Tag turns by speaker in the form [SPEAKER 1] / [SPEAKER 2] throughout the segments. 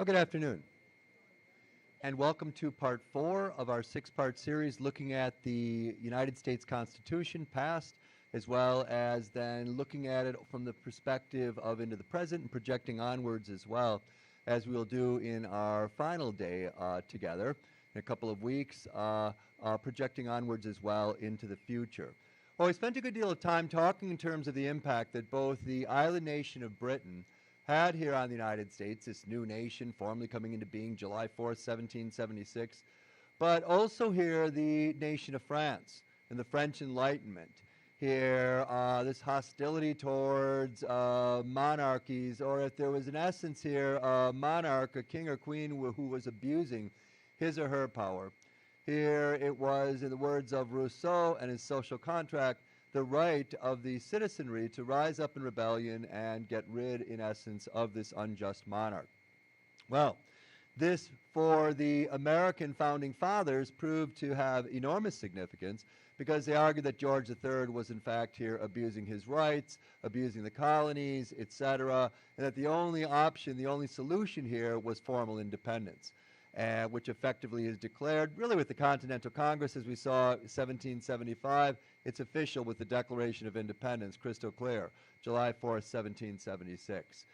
[SPEAKER 1] Well, good afternoon, and welcome to part 4 of our 6-part series looking at the United States Constitution, past, as well as then looking at it from the perspective of into the present and projecting onwards as well, as we'll do in our final day together in a couple of weeks, projecting onwards as well into the future. Well, we spent a good deal of time talking in terms of the impact that both the island nation of Britain had here on the United States, this new nation formally coming into being July 4th, 1776, but also here the nation of France and the French Enlightenment. Here, this hostility towards monarchies, or if there was in essence here a monarch, a king or queen who was abusing his or her power. Here it was, in the words of Rousseau and his social contract, the right of the citizenry to rise up in rebellion and get rid, in essence, of this unjust monarch. Well, this, for the American founding fathers, proved to have enormous significance because they argued that George III was, in fact, here abusing his rights, abusing the colonies, etc., and that the only option, the only solution here was formal independence. Which effectively is declared, really with the Continental Congress, as we saw in 1775. It's official with the Declaration of Independence, crystal clear, July 4th, 1776.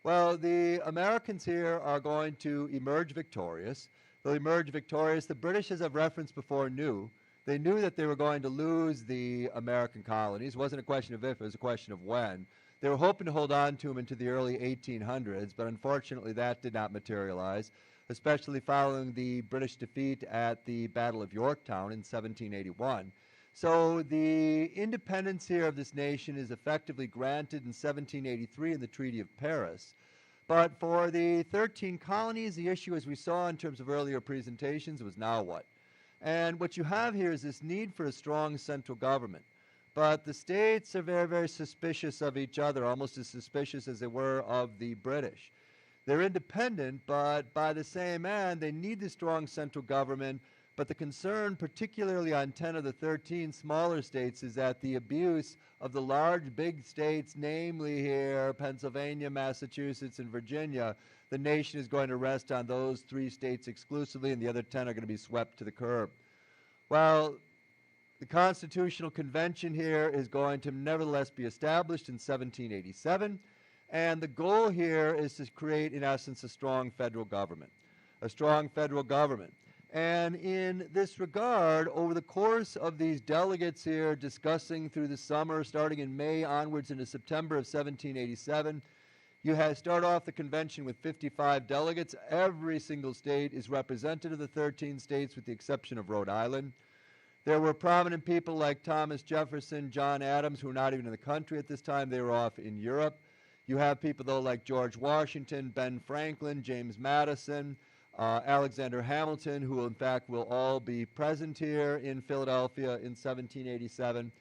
[SPEAKER 1] Well, the Americans here are going to emerge victorious. They'll emerge victorious. The British, as I've referenced before, knew. They knew that they were going to lose the American colonies. It wasn't a question of if, it was a question of when. They were hoping to hold on to them into the early 1800s, but unfortunately that did not materialize, especially following the British defeat at the Battle of Yorktown in 1781. So the independence here of this nation is effectively granted in 1783 in the Treaty of Paris. But for the 13 colonies, the issue, as we saw in terms of earlier presentations, was now what? And what you have here is this need for a strong central government. But the states are very, very suspicious of each other, almost as suspicious as they were of the British. They're independent, but by the same end, they need the strong central government. But the concern, particularly on 10 of the 13 smaller states, is that the abuse of the large, big states, namely here, Pennsylvania, Massachusetts, and Virginia, the nation is going to rest on those 3 states exclusively, and the other 10 are going to be swept to the curb. Well, the Constitutional Convention here is going to nevertheless be established in 1787. And the goal here is to create, in essence, a strong federal government. A strong federal government. And in this regard, over the course of these delegates here discussing through the summer, starting in May onwards into September of 1787, you start off the convention with 55 delegates. Every single state is represented of the 13 states with the exception of Rhode Island. There were prominent people like Thomas Jefferson, John Adams, who were not even in the country at this time. They were off in Europe. You have people, though, like George Washington, Ben Franklin, James Madison, Alexander Hamilton, who, in fact, will all be present here in Philadelphia in 1787.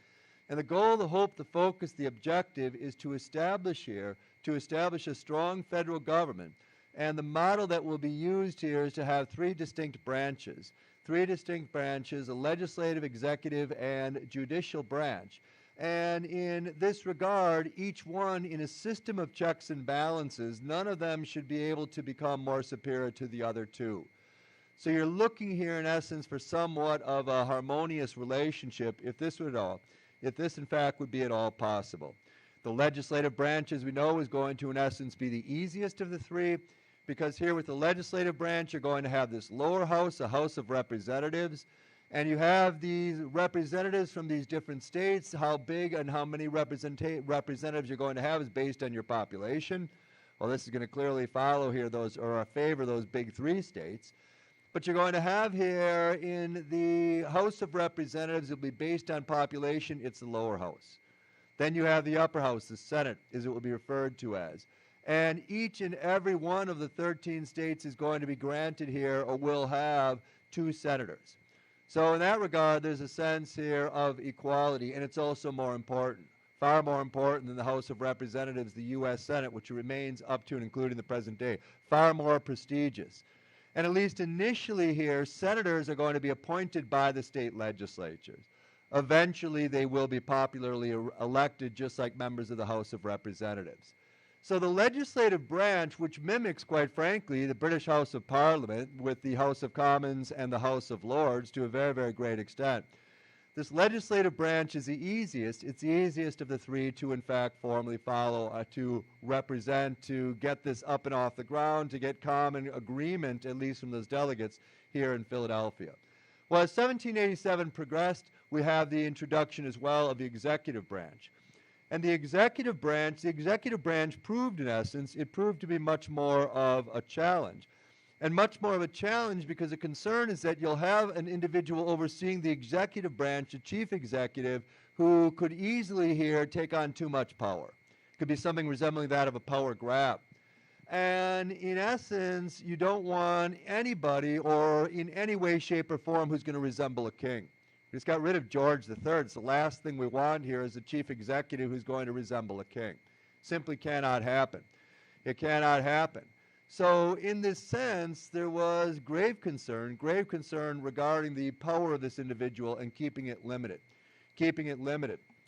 [SPEAKER 1] And the goal, the hope, the focus, the objective is to establish a strong federal government. And the model that will be used here is to have 3 distinct branches. 3 distinct branches, a legislative, executive, and judicial branch. And in this regard, each one in a system of checks and balances, none of them should be able to become more superior to the other 2. So you're looking here in essence for somewhat of a harmonious relationship, if this in fact would be at all possible. The legislative branch, as we know, is going to in essence be the easiest of the 3, because here with the legislative branch you're going to have this lower house, a House of Representatives. And you have these representatives from these different states. How big and how many representatives you're going to have is based on your population. Well, this is going to clearly follow here or favor those big 3 states. But you're going to have here in the House of Representatives, it'll be based on population, it's the lower house. Then you have the upper house, the Senate, as it will be referred to as. And each and every one of the 13 states is going to be granted here or will have 2 senators. So in that regard, there's a sense here of equality, and it's also more important, far more important than the House of Representatives, the U.S. Senate, which remains up to and including the present day, far more prestigious. And at least initially here, senators are going to be appointed by the state legislatures. Eventually, they will be popularly elected just like members of the House of Representatives. So the legislative branch, which mimics, quite frankly, the British House of Parliament with the House of Commons and the House of Lords to a very, very great extent. This legislative branch is the easiest. It's the easiest of the three to, in fact, formally follow, to represent, to get this up and off the ground, to get common agreement, at least from those delegates here in Philadelphia. Well, as 1787 progressed, we have the introduction as well of the executive branch. And the executive branch proved, in essence, it proved to be much more of a challenge. And much more of a challenge because the concern is that you'll have an individual overseeing the executive branch, a chief executive, who could easily here take on too much power. It could be something resembling that of a power grab. And in essence, you don't want anybody or in any way, shape, or form who's going to resemble a king. We just got rid of George III. It's the last thing we want here is a chief executive who's going to resemble a king. Simply cannot happen. It cannot happen. So in this sense, there was grave concern regarding the power of this individual and keeping it limited.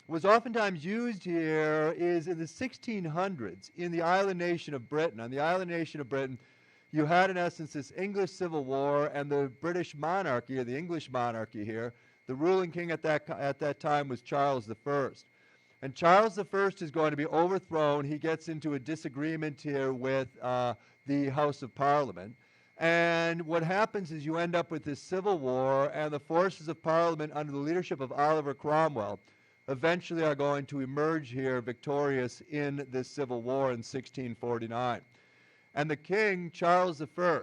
[SPEAKER 1] What was oftentimes used here is in the 1600s in the island nation of Britain. On the island nation of Britain, you had in essence this English Civil War and the British monarchy, or the English monarchy here. The ruling king at that time was Charles I. And Charles I is going to be overthrown. He gets into a disagreement here with the House of Parliament. And what happens is you end up with this civil war, and the forces of Parliament under the leadership of Oliver Cromwell eventually are going to emerge here victorious in this civil war in 1649. And the king, Charles I,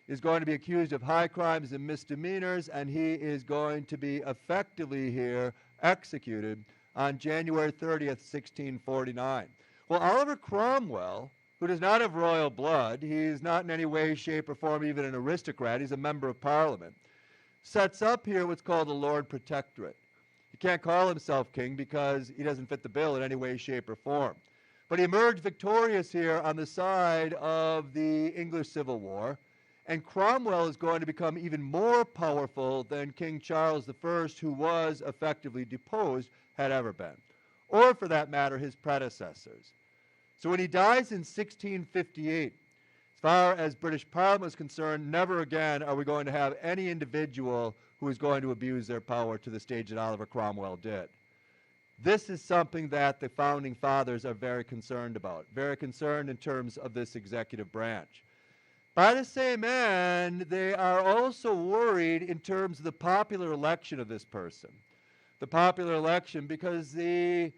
[SPEAKER 1] is going to be accused of high crimes and misdemeanors, and he is going to be effectively here executed on January 30th, 1649. Well, Oliver Cromwell, who does not have royal blood, he's not in any way, shape, or form even an aristocrat, he's a member of Parliament, sets up here what's called a Lord Protectorate. He can't call himself king because he doesn't fit the bill in any way, shape, or form. But he emerged victorious here on the side of the English Civil War, and Cromwell is going to become even more powerful than King Charles I, who was effectively deposed, had ever been, or for that matter, his predecessors. So when he dies in 1658, as far as British Parliament is concerned, never again are we going to have any individual who is going to abuse their power to the stage that Oliver Cromwell did. This is something that the Founding Fathers are very concerned about, very concerned in terms of this executive branch. By the same end, they are also worried in terms of the popular election of this person. The popular election, because the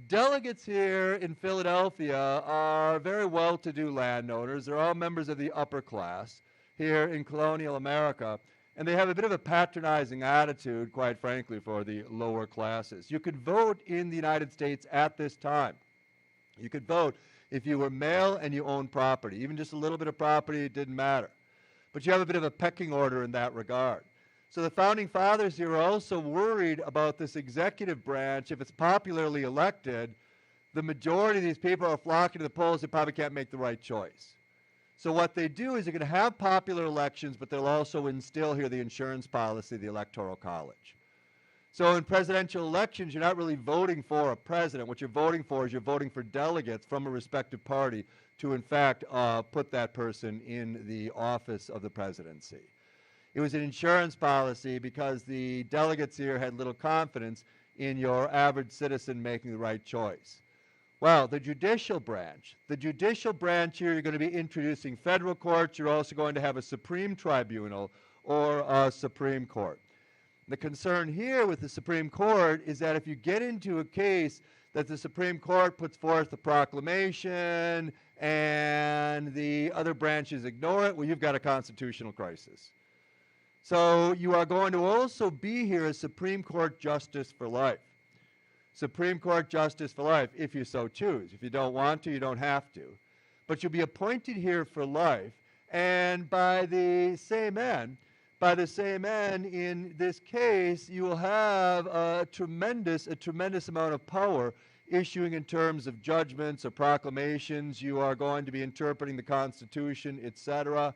[SPEAKER 1] delegates here in Philadelphia are very well-to-do landowners. They're all members of the upper class here in colonial America, and they have a bit of a patronizing attitude, quite frankly, for the lower classes. You could vote in the United States at this time. You could vote if you were male and you owned property. Even just a little bit of property, it didn't matter. But you have a bit of a pecking order in that regard. So the Founding Fathers here are also worried about this executive branch. If it's popularly elected, the majority of these people are flocking to the polls. They probably can't make the right choice. So what they do is they're going to have popular elections, but they'll also instill here the insurance policy of the Electoral College. So in presidential elections, you're not really voting for a president. What you're voting for is you're voting for delegates from a respective party to, in fact, put that person in the office of the presidency. It was an insurance policy because the delegates here had little confidence in your average citizen making the right choice. Well, the judicial branch here, you're going to be introducing federal courts. You're also going to have a Supreme Tribunal or a Supreme Court. The concern here with the Supreme Court is that if you get into a case that the Supreme Court puts forth a proclamation and the other branches ignore it, well, you've got a constitutional crisis. So you are going to also be here as Supreme Court Justice for life. Supreme Court Justice for life, if you so choose. If you don't want to, you don't have to. But you'll be appointed here for life, and by the same end, in this case, you will have a tremendous amount of power issuing in terms of judgments or proclamations. You are going to be interpreting the Constitution, etc.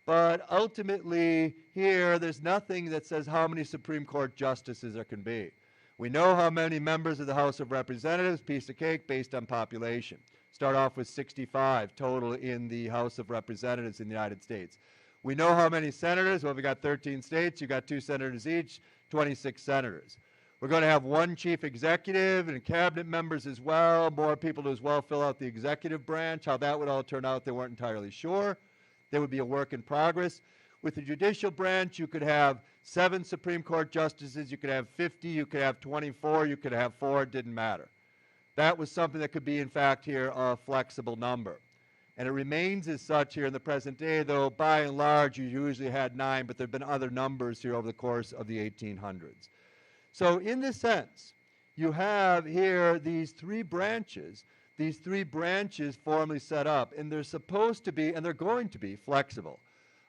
[SPEAKER 1] But ultimately, here, there's nothing that says how many Supreme Court justices there can be. We know how many members of the House of Representatives, piece of cake, based on population. Start off with 65 total in the House of Representatives in the United States. We know how many senators. Well, we got 13 states. You got 2 senators each, 26 senators. We're going to have 1 chief executive and cabinet members as well, more people to as well fill out the executive branch. How that would all turn out, they weren't entirely sure. There would be a work in progress. With the judicial branch, you could have 7 Supreme Court justices, you could have 50, you could have 24, you could have 4, it didn't matter. That was something that could be, in fact, here a flexible number. And it remains as such here in the present day, though by and large you usually had 9, but there have been other numbers here over the course of the 1800s. So in this sense, you have here these 3 branches, formally set up, and they're supposed to be, and they're going to be, flexible.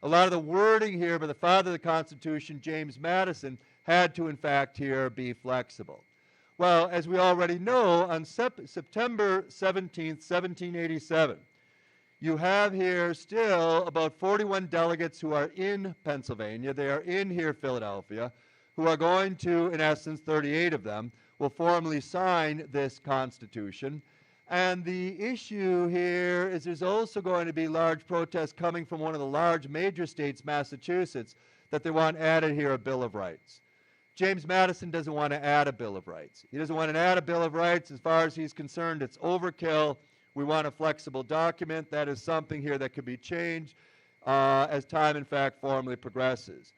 [SPEAKER 1] A lot of the wording here by the father of the Constitution, James Madison, had to, in fact, here be flexible. Well, as we already know, on September 17th, 1787, you have here still about 41 delegates who are in Pennsylvania. They are in here Philadelphia, who are going to, in essence, 38 of them, will formally sign this Constitution. And the issue here is there's also going to be large protests coming from one of the large major states, Massachusetts, that they want added here a Bill of Rights. James Madison doesn't want to add a Bill of Rights. He doesn't want to add a Bill of Rights. As far as he's concerned, it's overkill. We want a flexible document. That is something here that could be changed as time, in fact, formally progresses.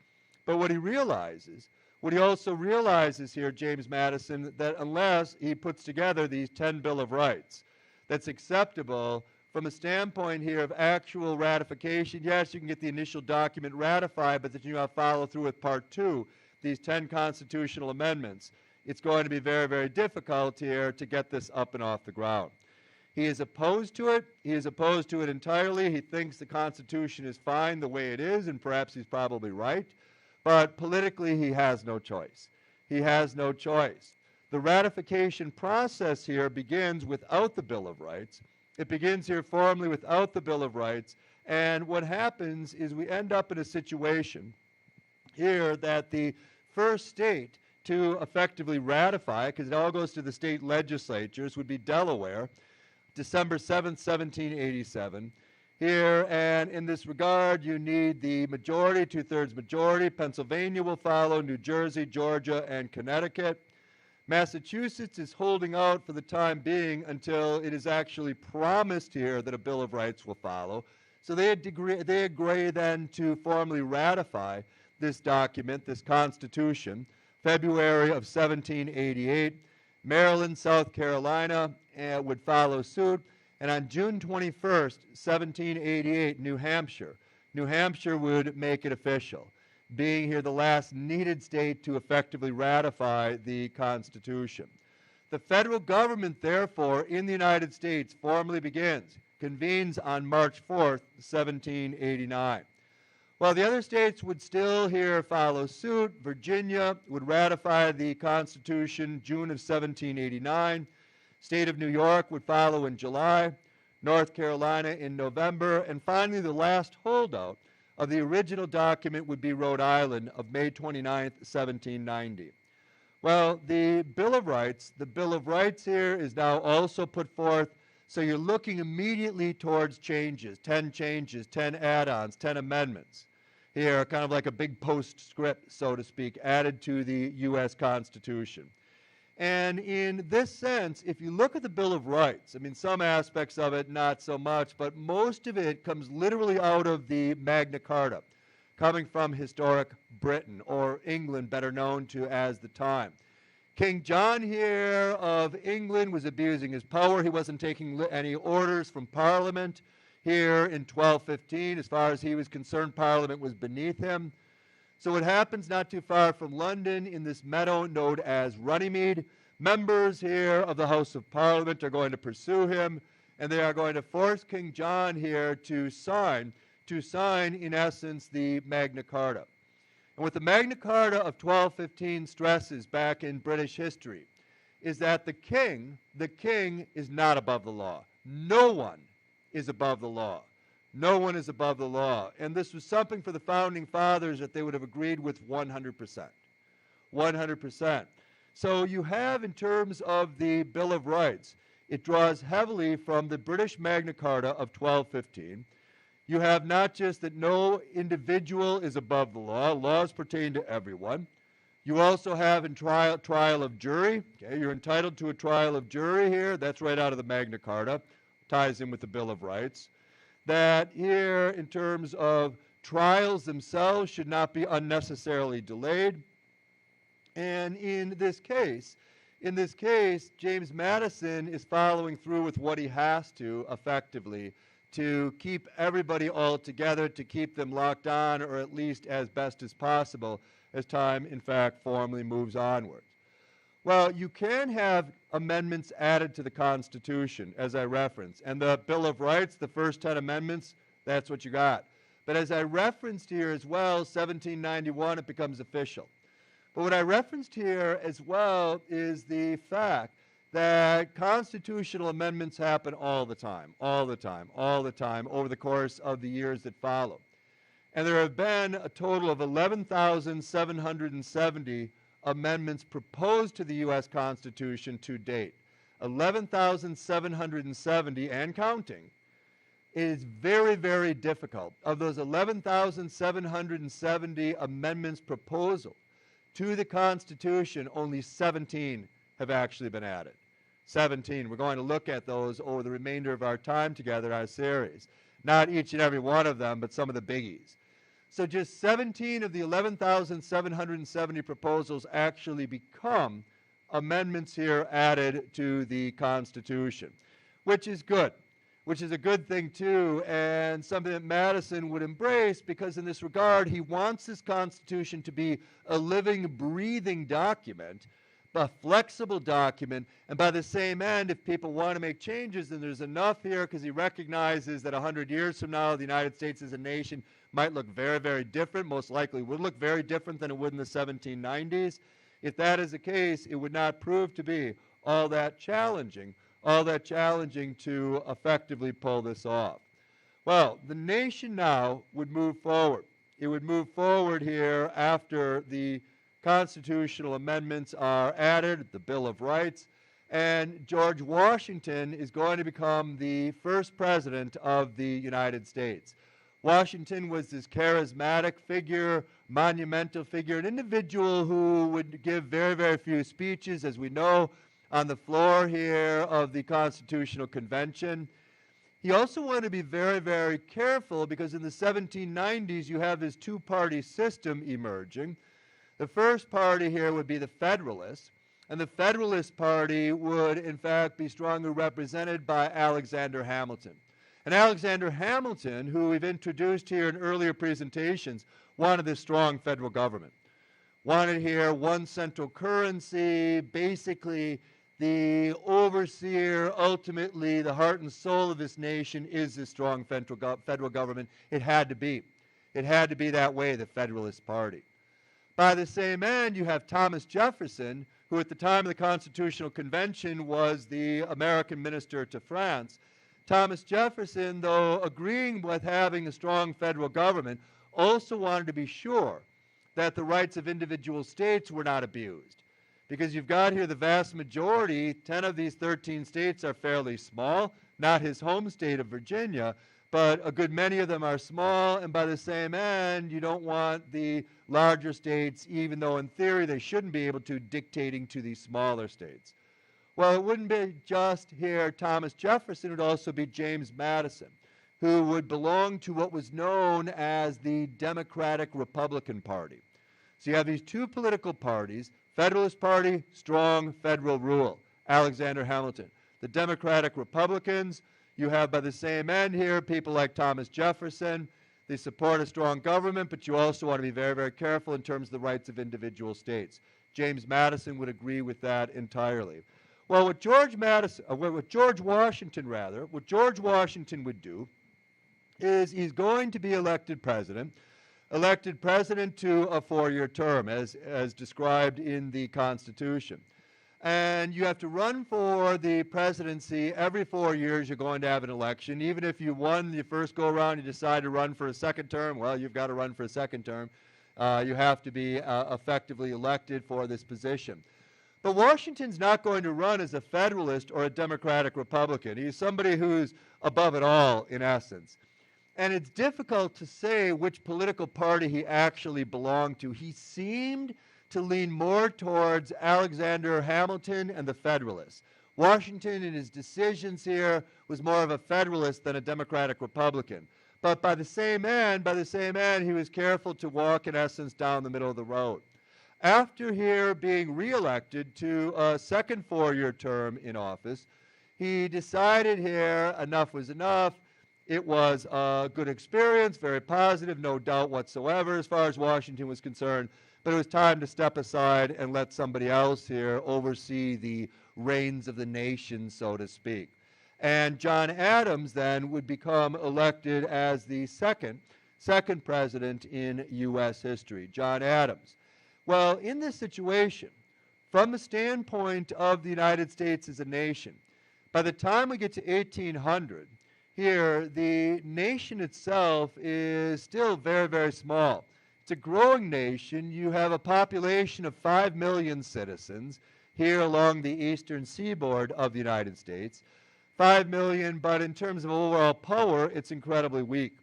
[SPEAKER 1] But what he also realizes here, James Madison, that unless he puts together these 10 Bill of Rights, that's acceptable from a standpoint here of actual ratification. Yes, you can get the initial document ratified, but that you have to follow through with Part 2, these 10 constitutional amendments. It's going to be very, very difficult here to get this up and off the ground. He is opposed to it. He is opposed to it entirely. He thinks the Constitution is fine the way it is, and perhaps he's probably right. But politically, he has no choice. He has no choice. The ratification process here begins without the Bill of Rights. It begins here formally without the Bill of Rights. And what happens is we end up in a situation here that the first state to effectively ratify, because it all goes to the state legislatures, would be Delaware, December 7th, 1787. Here, and in this regard, you need the majority, 2/3 majority. Pennsylvania will follow, New Jersey, Georgia, and Connecticut. Massachusetts is holding out for the time being until it is actually promised here that a Bill of Rights will follow. So they agree then to formally ratify this document, this Constitution, February of 1788. Maryland, South Carolina would follow suit. And on June 21st, 1788, New Hampshire would make it official, being here the last needed state to effectively ratify the Constitution. The federal government, therefore, in the United States formally convenes on March 4th, 1789. While the other states would still here follow suit, Virginia would ratify the Constitution June of 1789. State of New York would follow in July, North Carolina in November, and finally the last holdout of the original document would be Rhode Island of May 29th, 1790. Well, the Bill of Rights here is now also put forth, so you're looking immediately towards changes, 10 add-ons, 10 amendments. Here, kind of like a big postscript, so to speak, added to the U.S. Constitution. And in this sense, if you look at the Bill of Rights, I mean, some aspects of it, not so much, but most of it comes literally out of the Magna Carta, coming from historic Britain, or England, better known to as the time. King John here of England was abusing his power. He wasn't taking any orders from Parliament here in 1215. As far as he was concerned, Parliament was beneath him. So what happens not too far from London in this meadow known as Runnymede, members here of the House of Parliament are going to pursue him, and they are going to force King John here to sign, in essence, the Magna Carta. And what the Magna Carta of 1215 stresses back in British history is that the king is not above the law. No one is above the law. No one is above the law. And this was something for the Founding Fathers that they would have agreed with 100%. 100%. So you have, in terms of the Bill of Rights, it draws heavily from the British Magna Carta of 1215. You have not just that no individual is above the law, laws pertain to everyone. You also have in trial of jury. Okay, you're entitled to a trial of jury here. That's right out of the Magna Carta. Ties in with the Bill of Rights. That here, in terms of trials themselves, should not be unnecessarily delayed. And in this case, James Madison is following through with what he has to effectively to keep everybody all together, to keep them locked on, or at least as best as possible as time, in fact, formally moves onward. Well, you can have amendments added to the Constitution, as I referenced. And the Bill of Rights, the first 10 amendments, that's what you got. But as I referenced here as well, 1791, it becomes official. But what I referenced here as well is the fact that constitutional amendments happen all the time, over the course of the years that follow. And there have been a total of 11,770 amendments proposed to the U.S. Constitution to date. 11,770 and counting. It is very, very difficult. Of those 11,770 amendments proposal to the Constitution, only 17 have actually been added. 17. We're going to look at those over the remainder of our time together in our series. Not each and every one of them, but some of the biggies. So just 17 of the 11,770 proposals actually become amendments here added to the Constitution, which is good, which is a good thing too, and something that Madison would embrace, because in this regard he wants this Constitution to be a living, breathing document, a flexible document, and by the same end, if people want to make changes, then there's enough here, because he recognizes that 100 years from now the United States as a nation might look very, very different, most likely would look very different than it would in the 1790s. If that is the case, it would not prove to be all that challenging to effectively pull this off. Well, the nation now would move forward. It would move forward here after the constitutional amendments are added, the Bill of Rights, and George Washington is going to become the first president of the United States. Washington was this charismatic figure, monumental figure, an individual who would give very, very few speeches, as we know, on the floor here of the Constitutional Convention. He also wanted to be very, very careful, because in the 1790s you have this two-party system emerging. The first party here would be the Federalists, and the Federalist Party would in fact be strongly represented by Alexander Hamilton. And Alexander Hamilton, who we've introduced here in earlier presentations, wanted this strong federal government. Wanted here one central currency, basically the overseer, ultimately the heart and soul of this nation is this strong federal government. It had to be. It had to be that way, the Federalist Party. By the same end, you have Thomas Jefferson, who at the time of the Constitutional Convention was the American minister to France. Thomas Jefferson, though agreeing with having a strong federal government, also wanted to be sure that the rights of individual states were not abused. Because you've got here the vast majority, 10 of these 13 states are fairly small, not his home state of Virginia, but a good many of them are small, and by the same end, you don't want the larger states, even though in theory they shouldn't be able to, dictating to these smaller states. Well, it wouldn't be just here Thomas Jefferson, it would also be James Madison, who would belong to what was known as the Democratic Republican Party. So you have these two political parties, Federalist Party, strong federal rule, Alexander Hamilton. The Democratic Republicans, you have by the same end here people like Thomas Jefferson. They support a strong government, but you also want to be very, very careful in terms of the rights of individual states. James Madison would agree with that entirely. Well, what George Washington would do is he's going to be elected president to a 4-year term, as described in the Constitution. And you have to run for the presidency every 4 years. You're going to have an election. Even if you won the first go-around, you decide to run for a second term, well, you've got to run for a second term. You have to be effectively elected for this position. But Washington's not going to run as a Federalist or a Democratic Republican. He's somebody who's above it all, in essence. And it's difficult to say which political party he actually belonged to. He seemed to lean more towards Alexander Hamilton and the Federalists. Washington, in his decisions here, was more of a Federalist than a Democratic Republican. But by the same end, he was careful to walk, in essence, down the middle of the road. After here being reelected to a second four-year term in office, he decided here enough was enough. It was a good experience, very positive, no doubt whatsoever as far as Washington was concerned, but it was time to step aside and let somebody else here oversee the reins of the nation, so to speak. And John Adams then would become elected as the second president in U.S. history, John Adams. Well, in this situation, from the standpoint of the United States as a nation, by the time we get to 1800, here, the nation itself is still very, very small. It's a growing nation. You have a population of 5 million citizens here along the eastern seaboard of the United States. 5 million, but in terms of overall power, it's incredibly weak,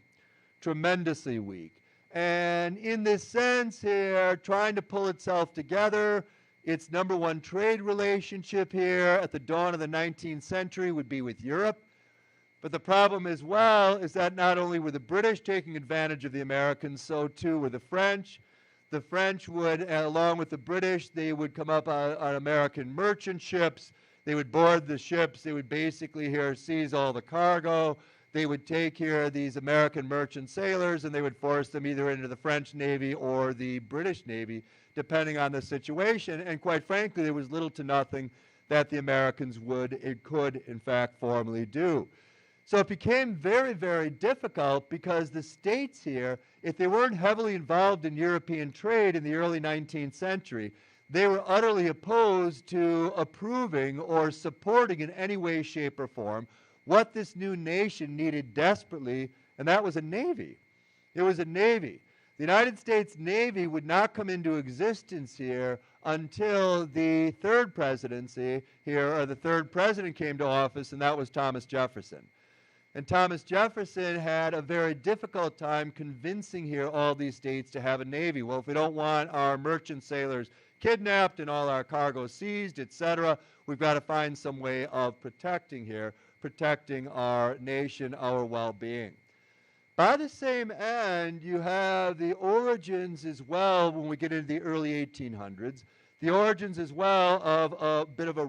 [SPEAKER 1] tremendously weak. And in this sense here, trying to pull itself together, its number one trade relationship here at the dawn of the 19th century would be with Europe. But the problem as well is that not only were the British taking advantage of the Americans, so too were the French. The French would, along with the British, they would come up on American merchant ships. They would board the ships. They would basically here seize all the cargo. They would take here these American merchant sailors and they would force them either into the French Navy or the British Navy, depending on the situation. And quite frankly, there was little to nothing that the Americans could, in fact, formally do. So it became very, very difficult because the states here, if they weren't heavily involved in European trade in the early 19th century, they were utterly opposed to approving or supporting in any way, shape, or form what this new nation needed desperately, and that was a navy. It was a navy. The United States Navy would not come into existence here until the third presidency here, or the third president came to office, and that was Thomas Jefferson. And Thomas Jefferson had a very difficult time convincing here all these states to have a navy. Well, if we don't want our merchant sailors kidnapped and all our cargo seized, etc., we've got to find some way of protecting our nation, our well-being. By the same end, you have the origins as well, when we get into the early 1800s, the origins as well of a bit of a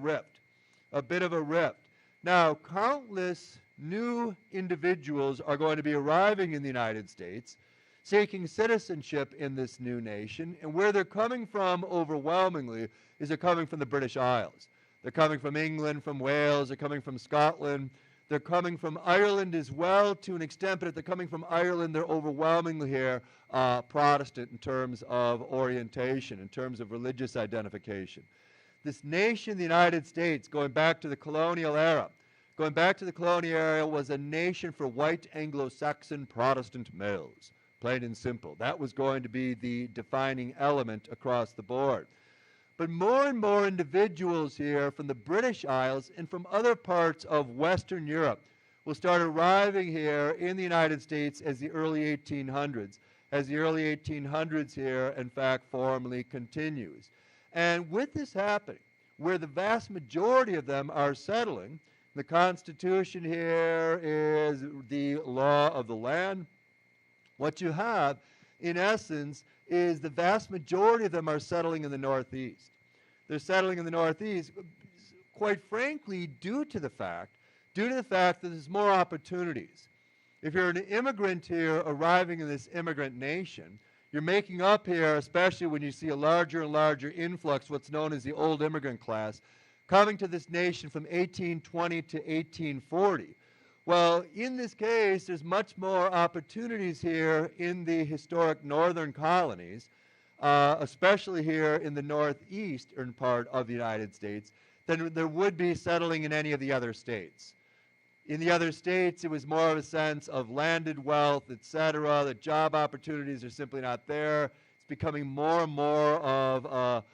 [SPEAKER 1] rift. Now, countless new individuals are going to be arriving in the United States, seeking citizenship in this new nation, and where they're coming from overwhelmingly is they're coming from the British Isles. They're coming from England, from Wales, they're coming from Scotland, they're coming from Ireland as well to an extent, but if they're coming from Ireland, they're overwhelmingly here Protestant in terms of orientation, in terms of religious identification. This nation, the United States, going back to the colonial era, was a nation for white Anglo-Saxon Protestant males, plain and simple. That was going to be the defining element across the board. But more and more individuals here from the British Isles and from other parts of Western Europe will start arriving here in the United States as the early 1800s, here, in fact, formally continues. And with this happening, where the vast majority of them are settling, the Constitution here is the law of the land. What you have, in essence, is the vast majority of them are settling in the Northeast. They're settling in the Northeast, quite frankly, due to the fact that there's more opportunities. If you're an immigrant here arriving in this immigrant nation, you're making up here, especially when you see a larger and larger influx, what's known as the old immigrant class, coming to this nation from 1820 to 1840. Well, in this case, there's much more opportunities here in the historic northern colonies, especially here in the northeastern part of the United States, than there would be settling in any of the other states. In the other states, it was more of a sense of landed wealth, etc. The job opportunities are simply not there. It's becoming more and more of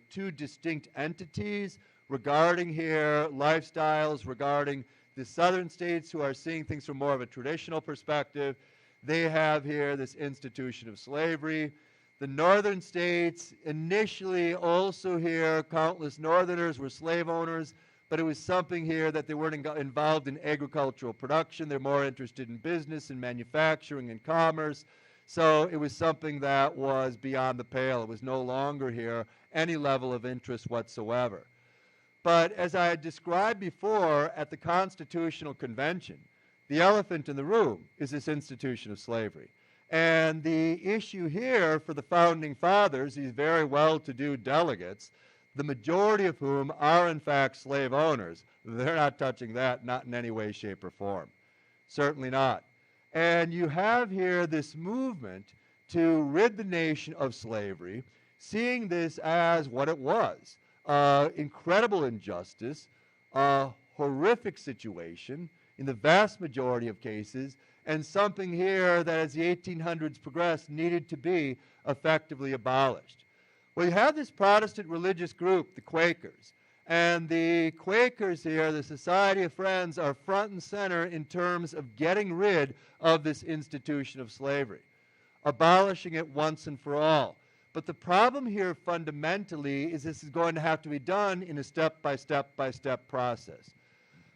[SPEAKER 1] two distinct entities regarding here lifestyles, regarding the southern states who are seeing things from more of a traditional perspective. They have here this institution of slavery. The northern states initially also here, countless northerners were slave owners, but it was something here that they weren't involved in agricultural production. They're more interested in business and manufacturing and commerce. So it was something that was beyond the pale. It was no longer here any level of interest whatsoever. But as I had described before at the Constitutional Convention, the elephant in the room is this institution of slavery. And the issue here for the Founding Fathers, these very well-to-do delegates, the majority of whom are in fact slave owners, they're not touching that, not in any way, shape, or form. Certainly not. And you have here this movement to rid the nation of slavery, seeing this as what it was, incredible injustice, a horrific situation in the vast majority of cases, and something here that as the 1800s progressed needed to be effectively abolished. Well, you have this Protestant religious group, the Quakers, and the Quakers here, the Society of Friends, are front and center in terms of getting rid of this institution of slavery, abolishing it once and for all. But the problem here fundamentally is this is going to have to be done in a step-by-step process.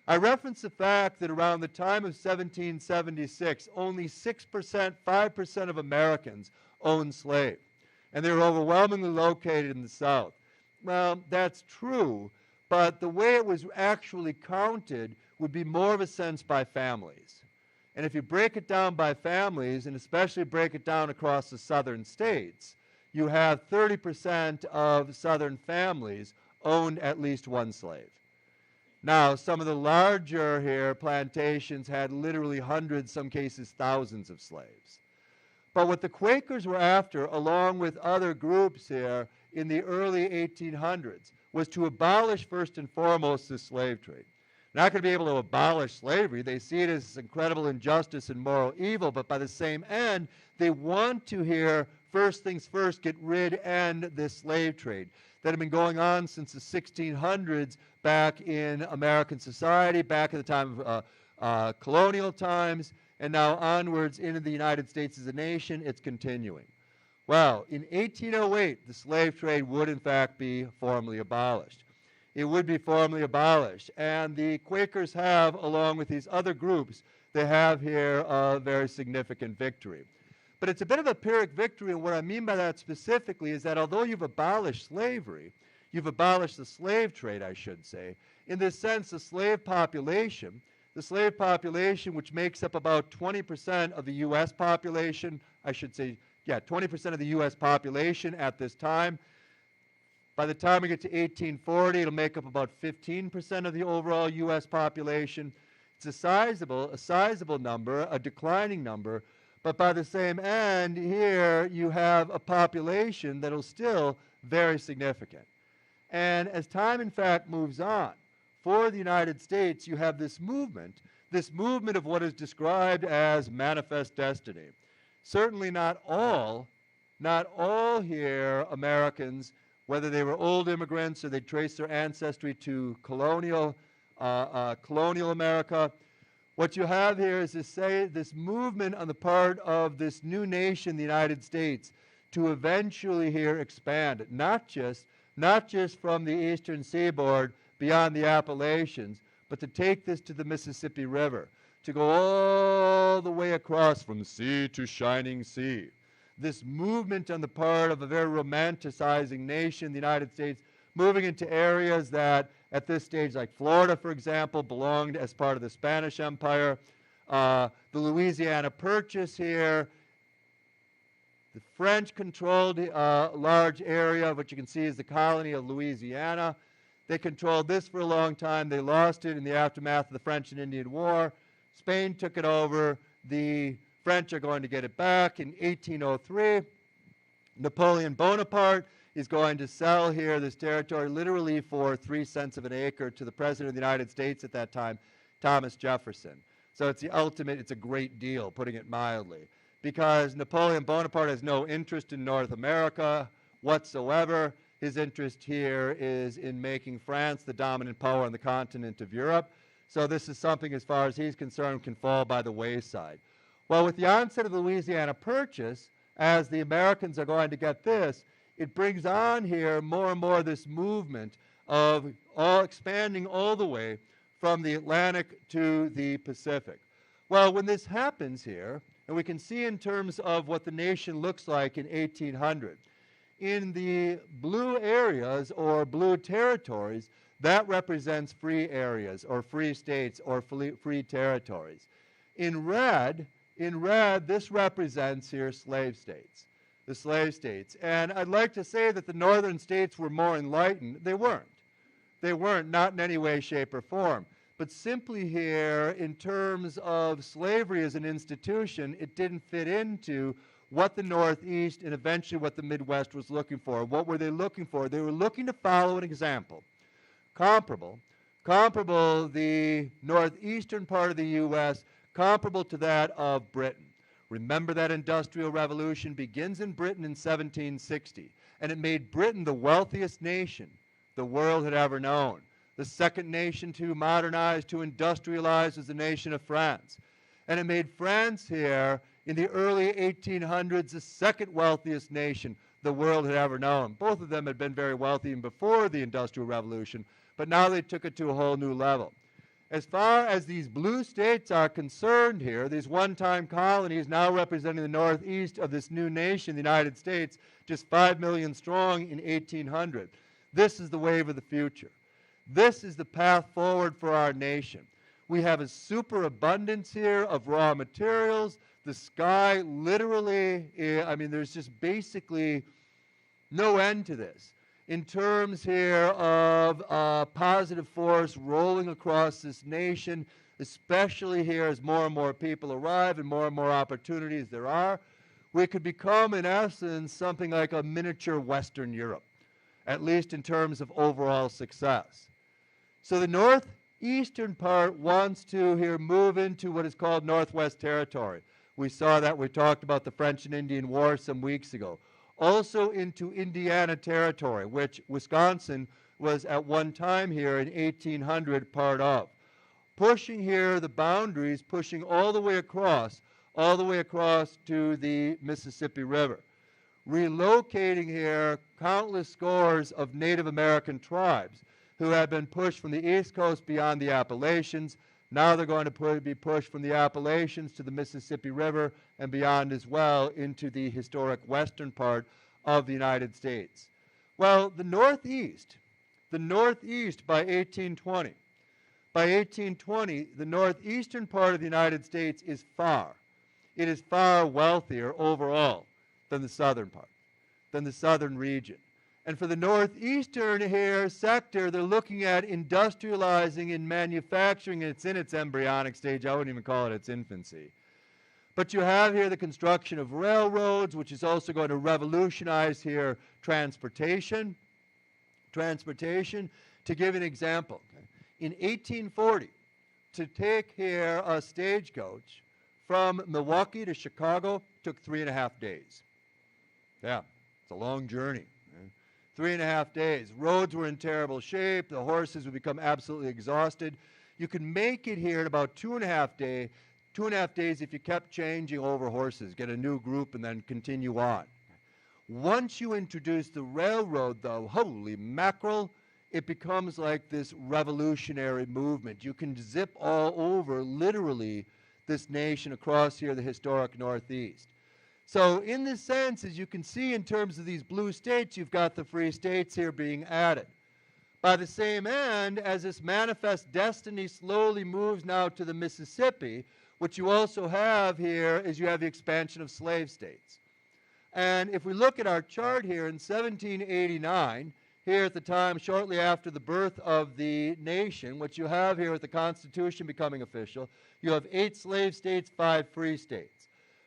[SPEAKER 1] I reference the fact that around the time of 1776, only 6%, 5% of Americans owned slaves, and they were overwhelmingly located in the South. Well, that's true, but the way it was actually counted would be more of a sense by families. And if you break it down by families, and especially break it down across the southern states, you have 30% of southern families owned at least one slave. Now, some of the larger here plantations had literally hundreds, some cases thousands of slaves. But what the Quakers were after, along with other groups here in the early 1800s, was to abolish first and foremost the slave trade. Not going to be able to abolish slavery. They see it as incredible injustice and moral evil, but by the same end, they want to here, first things first, get rid and end this slave trade that had been going on since the 1600s back in American society, back at the time of colonial times, and now onwards into the United States as a nation. It's continuing. Well, in 1808, the slave trade would in fact be formally abolished. It would be formally abolished, and the Quakers have, along with these other groups, they have here a very significant victory. But it's a bit of a Pyrrhic victory, and what I mean by that specifically is that although you've abolished slavery, you've abolished the slave trade, I should say. In this sense, the slave population, which makes up about 20% of the U.S. population, I should say, yeah, 20% of the U.S. population at this time. By the time we get to 1840, it'll make up about 15% of the overall U.S. population. It's a sizable number, a declining number, but by the same end, here you have a population that is still very significant. And as time, in fact, moves on, for the United States, you have this movement of what is described as manifest destiny. Certainly not all here Americans, whether they were old immigrants or they traced their ancestry to colonial America. What you have here is this movement on the part of this new nation, the United States, to eventually here expand, not just from the eastern seaboard beyond the Appalachians, but to take this to the Mississippi River, to go all the way across from sea to shining sea. This movement on the part of a very romanticizing nation, the United States, moving into areas that at this stage, like Florida, for example, belonged as part of the Spanish Empire. The Louisiana Purchase here, the French controlled a large area, which you can see is the colony of Louisiana. They controlled this for a long time. They lost it in the aftermath of the French and Indian War. Spain took it over. The French are going to get it back in 1803. Napoleon Bonaparte is going to sell here this territory literally for 3 cents of an acre to the President of the United States at that time, Thomas Jefferson. So it's the ultimate, it's a great deal, putting it mildly, because Napoleon Bonaparte has no interest in North America whatsoever. His interest here is in making France the dominant power on the continent of Europe. So this is something, as far as he's concerned, can fall by the wayside. Well, with the onset of the Louisiana Purchase, as the Americans are going to get this, it brings on here more and more this movement of expanding all the way from the Atlantic to the Pacific. Well, when this happens here, and we can see in terms of what the nation looks like in 1800, in the blue areas or blue territories, that represents free areas or free states or free territories. In red, this represents here slave states, the slave states. And I'd like to say that the northern states were more enlightened. They weren't. They weren't, not in any way, shape, or form. But simply here, in terms of slavery as an institution, it didn't fit into what the Northeast and eventually what the Midwest was looking for. What were they looking for? They were looking to follow an example, comparable, the northeastern part of the U.S., comparable to that of Britain. Remember that Industrial Revolution begins in Britain in 1760, and it made Britain the wealthiest nation the world had ever known. The second nation to modernize, to industrialize, was the nation of France. And it made France here, in the early 1800s, the second wealthiest nation the world had ever known. Both of them had been very wealthy even before the Industrial Revolution, but now they took it to a whole new level. As far as these blue states are concerned here, these one-time colonies now representing the northeast of this new nation, the United States, just 5 million strong in 1800. This is the wave of the future. This is the path forward for our nation. We have a superabundance here of raw materials. The sky literally, there's just basically no end to this. In terms here of positive force rolling across this nation, especially here as more and more people arrive and more opportunities there are, we could become, in essence, something like a miniature Western Europe, at least in terms of overall success. So the northeastern part wants to here move into what is called Northwest Territory. We saw that. We talked about the French and Indian War some weeks ago. Also into Indiana Territory, which Wisconsin was at one time here in 1800 part of. Pushing here the boundaries, pushing all the way across to the Mississippi River. Relocating here countless scores of Native American tribes who had been pushed from the East Coast beyond the Appalachians. Now they're going to be pushed from the Appalachians to the Mississippi River and beyond as well into the historic western part of the United States. Well, the Northeast by 1820, the northeastern part of the United States is far wealthier overall than the southern part, than the southern region. And for the northeastern here sector, they're looking at industrializing and manufacturing, and it's in its embryonic stage. I wouldn't even call it its infancy. But you have here the construction of railroads, which is also going to revolutionize here transportation. To give an example, in 1840, to take here a stagecoach from Milwaukee to Chicago took 3.5 days. Yeah, it's a long journey. 3.5 days. Roads were in terrible shape. The horses would become absolutely exhausted. You could make it here in about 2.5 days if you kept changing over horses, get a new group, and then continue on. Once you introduce the railroad, though, holy mackerel, it becomes like this revolutionary movement. You can zip all over, literally, this nation across here, the historic Northeast. So in this sense, as you can see in terms of these blue states, you've got the free states here being added. By the same end, as this manifest destiny slowly moves now to the Mississippi, what you also have here is you have the expansion of slave states. And if we look at our chart here in 1789, here at the time shortly after the birth of the nation, what you have here with the Constitution becoming official, you have 8 slave states, 5 free states.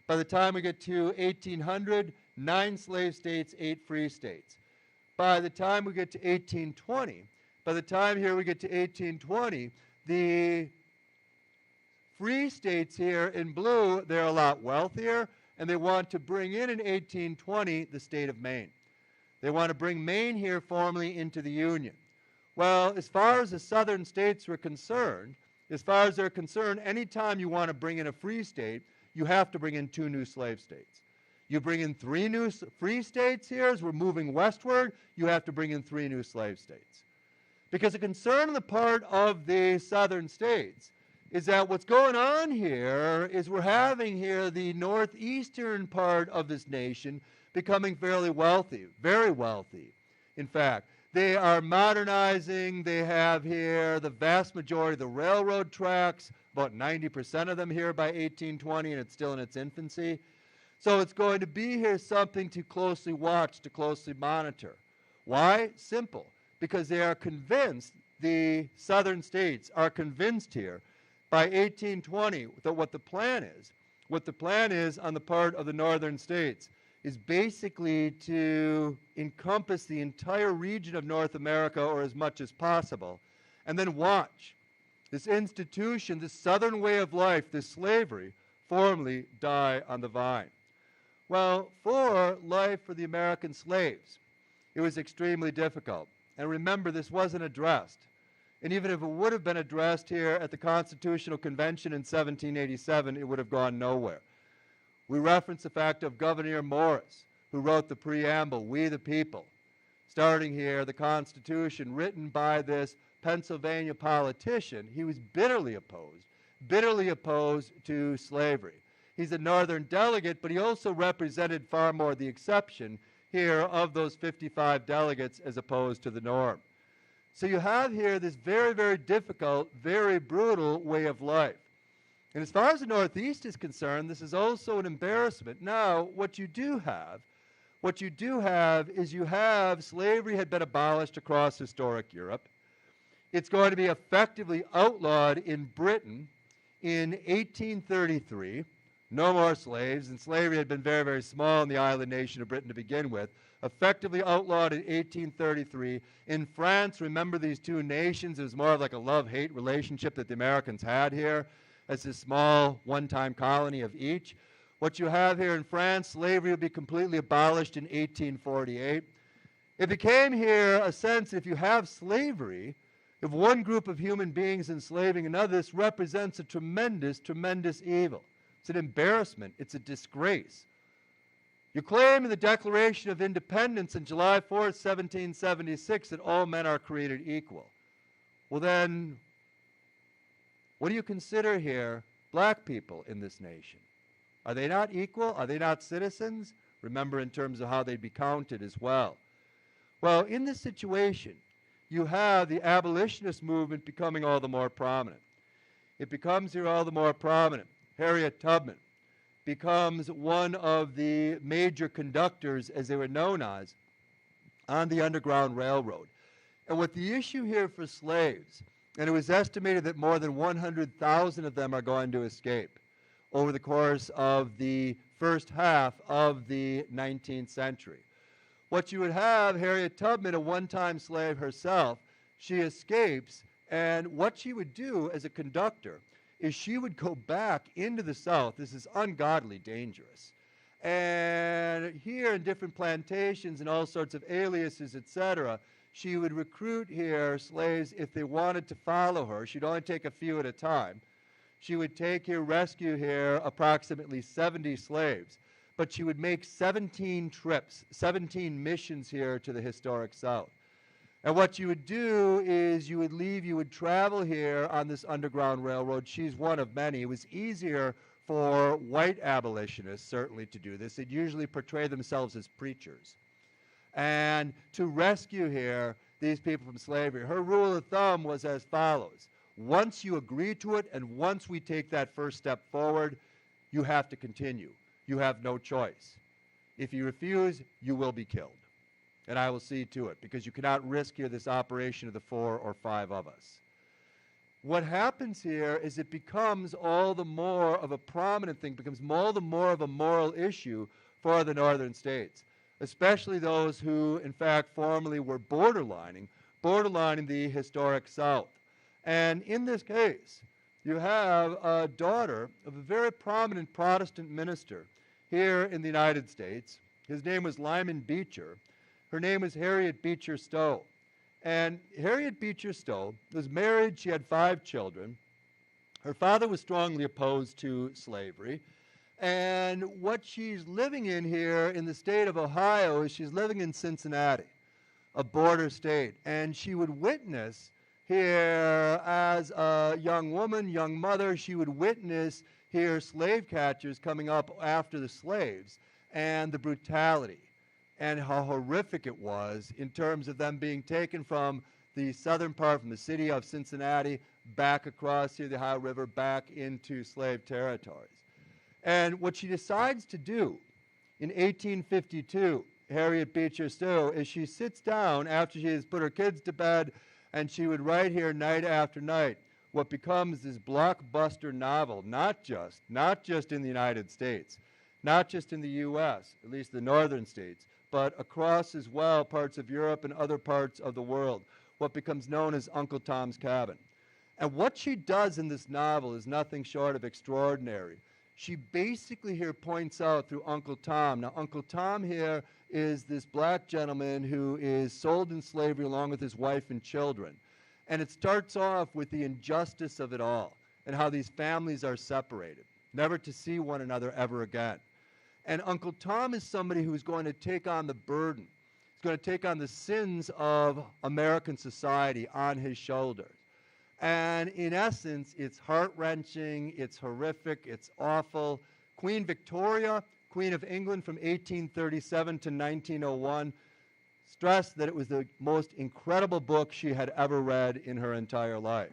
[SPEAKER 1] By the time we get to 1800, 9 slave states, 8 free states. By the time we get to 1820, the free states here in blue, they're a lot wealthier, and they want to bring in 1820 the state of Maine. They want to bring Maine here formally into the Union. Well, as far as the southern states were concerned, as far as they're concerned, anytime you want to bring in a free state, you have to bring in 2 new slave states. You bring in 3 new free states here, as we're moving westward, you have to bring in 3 new slave states. Because the concern on the part of the southern states is that what's going on here is we're having here the northeastern part of this nation becoming fairly wealthy, very wealthy. In fact, they are modernizing. They have here the vast majority of the railroad tracks, about 90% of them here by 1820, and it's still in its infancy. So it's going to be here something to closely watch, to closely monitor. Why? Simple. Because they are convinced, the southern states are convinced here by 1820 that what the plan is on the part of the northern states is basically to encompass the entire region of North America, or as much as possible, and then watch this institution, this southern way of life, this slavery, formally die on the vine. Well, for life for the American slaves, it was extremely difficult. And remember, this wasn't addressed. And even if it would have been addressed here at the Constitutional Convention in 1787, it would have gone nowhere. We reference the fact of Gouverneur Morris, who wrote the preamble, "We the People," starting here, the Constitution, written by this Pennsylvania politician. He was bitterly opposed to slavery. He's a northern delegate, but he also represented far more the exception here of those 55 delegates as opposed to the norm. So you have here this very, very difficult, very brutal way of life. And as far as the Northeast is concerned, this is also an embarrassment. Now, what you do have is you have slavery had been abolished across historic Europe. It's going to be effectively outlawed in Britain in 1833. No more slaves, and slavery had been very, very small in the island nation of Britain to begin with. Effectively outlawed in 1833. In France, remember these 2 nations, it was more of like a love-hate relationship that the Americans had here as a small one-time colony of each. What you have here in France, slavery would be completely abolished in 1848. It became here a sense, if you have slavery, if one group of human beings enslaving another, this represents a tremendous, tremendous evil. It's an embarrassment. It's a disgrace. You claim in the Declaration of Independence on July 4th, 1776, that all men are created equal. Well then, what do you consider here black people in this nation? Are they not equal? Are they not citizens? Remember in terms of how they'd be counted as well. Well, in this situation, you have the abolitionist movement becoming all the more prominent. It becomes here all the more prominent. Harriet Tubman becomes one of the major conductors, as they were known as, on the Underground Railroad. And what the issue here for slaves, and it was estimated that more than 100,000 of them are going to escape over the course of the first half of the 19th century. What you would have, Harriet Tubman, a one-time slave herself, she escapes, and what she would do as a conductor is she would go back into the South. This is ungodly dangerous. And here in different plantations and all sorts of aliases, etc., she would recruit here slaves if they wanted to follow her. She'd only take a few at a time. She would rescue here approximately 70 slaves. But she would make 17 trips, 17 missions here to the historic South. And what you would do is you would travel here on this Underground Railroad. She's one of many. It was easier for white abolitionists, certainly, to do this. They'd usually portray themselves as preachers. And to rescue here these people from slavery, her rule of thumb was as follows. Once you agree to it and once we take that first step forward, you have to continue. You have no choice. If you refuse, you will be killed. And I will see to it, because you cannot risk here this operation of the 4 or 5 of us. What happens here is it becomes all the more of a prominent thing, becomes all the more of a moral issue for the northern states, especially those who, in fact, formerly were borderlining the historic South. And in this case, you have a daughter of a very prominent Protestant minister here in the United States. His name was Lyman Beecher. Her name was Harriet Beecher Stowe. And Harriet Beecher Stowe was married. She had 5 children. Her father was strongly opposed to slavery. And what she's living in here in the state of Ohio is she's living in Cincinnati, a border state. And she would witness here as a young woman, young mother, she would witness here slave catchers coming up after the slaves and the brutality and how horrific it was in terms of them being taken from the southern part, from the city of Cincinnati, back across here the Ohio River, back into slave territories. And what she decides to do in 1852, Harriet Beecher Stowe, is she sits down after she has put her kids to bed, and she would write here night after night what becomes this blockbuster novel, not just in the United States, not just in the U.S., at least the northern states, but across as well parts of Europe and other parts of the world, what becomes known as Uncle Tom's Cabin. And what she does in this novel is nothing short of extraordinary. She basically here points out through Uncle Tom. Now, Uncle Tom here is this black gentleman who is sold in slavery along with his wife and children. And it starts off with the injustice of it all and how these families are separated, never to see one another ever again. And Uncle Tom is somebody who's going to take on the burden. He's going to take on the sins of American society on his shoulders. And in essence, it's heart-wrenching, it's horrific, it's awful. Queen Victoria, Queen of England from 1837 to 1901, stressed that it was the most incredible book she had ever read in her entire life.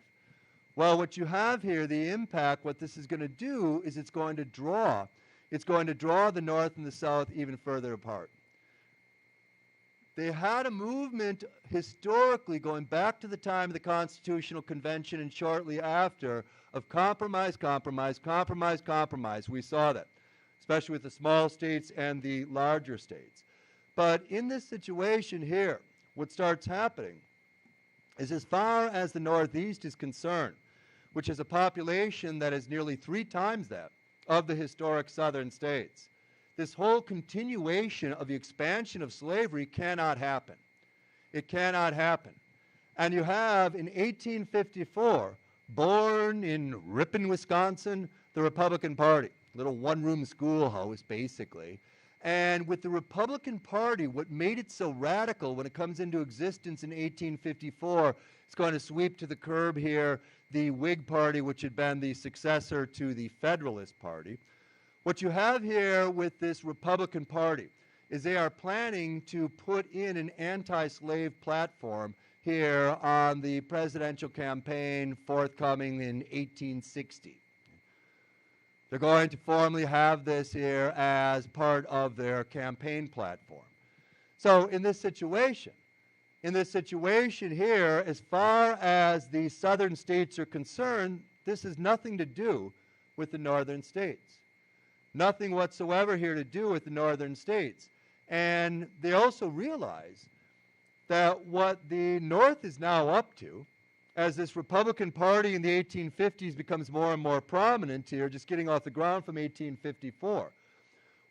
[SPEAKER 1] Well, what you have here, the impact, what this is going to do is it's going to draw the North and the South even further apart. They had a movement historically going back to the time of the Constitutional Convention and shortly after of compromise, compromise, compromise, compromise. We saw that, especially with the small states and the larger states. But in this situation here, what starts happening is as far as the Northeast is concerned, which is a population that is nearly 3 times that of the historic southern states, this whole continuation of the expansion of slavery cannot happen. It cannot happen. And you have, in 1854, born in Ripon, Wisconsin, the Republican Party, little one-room schoolhouse, basically. And with the Republican Party, what made it so radical when it comes into existence in 1854, it's going to sweep to the curb here the Whig Party, which had been the successor to the Federalist Party. What you have here with this Republican Party is they are planning to put in an anti-slave platform here on the presidential campaign forthcoming in 1860. They're going to formally have this here as part of their campaign platform. So in this situation here, as far as the southern states are concerned, this has nothing to do with the northern states. Nothing whatsoever here to do with the northern states. And they also realize that what the North is now up to, as this Republican Party in the 1850s becomes more and more prominent here, just getting off the ground from 1854,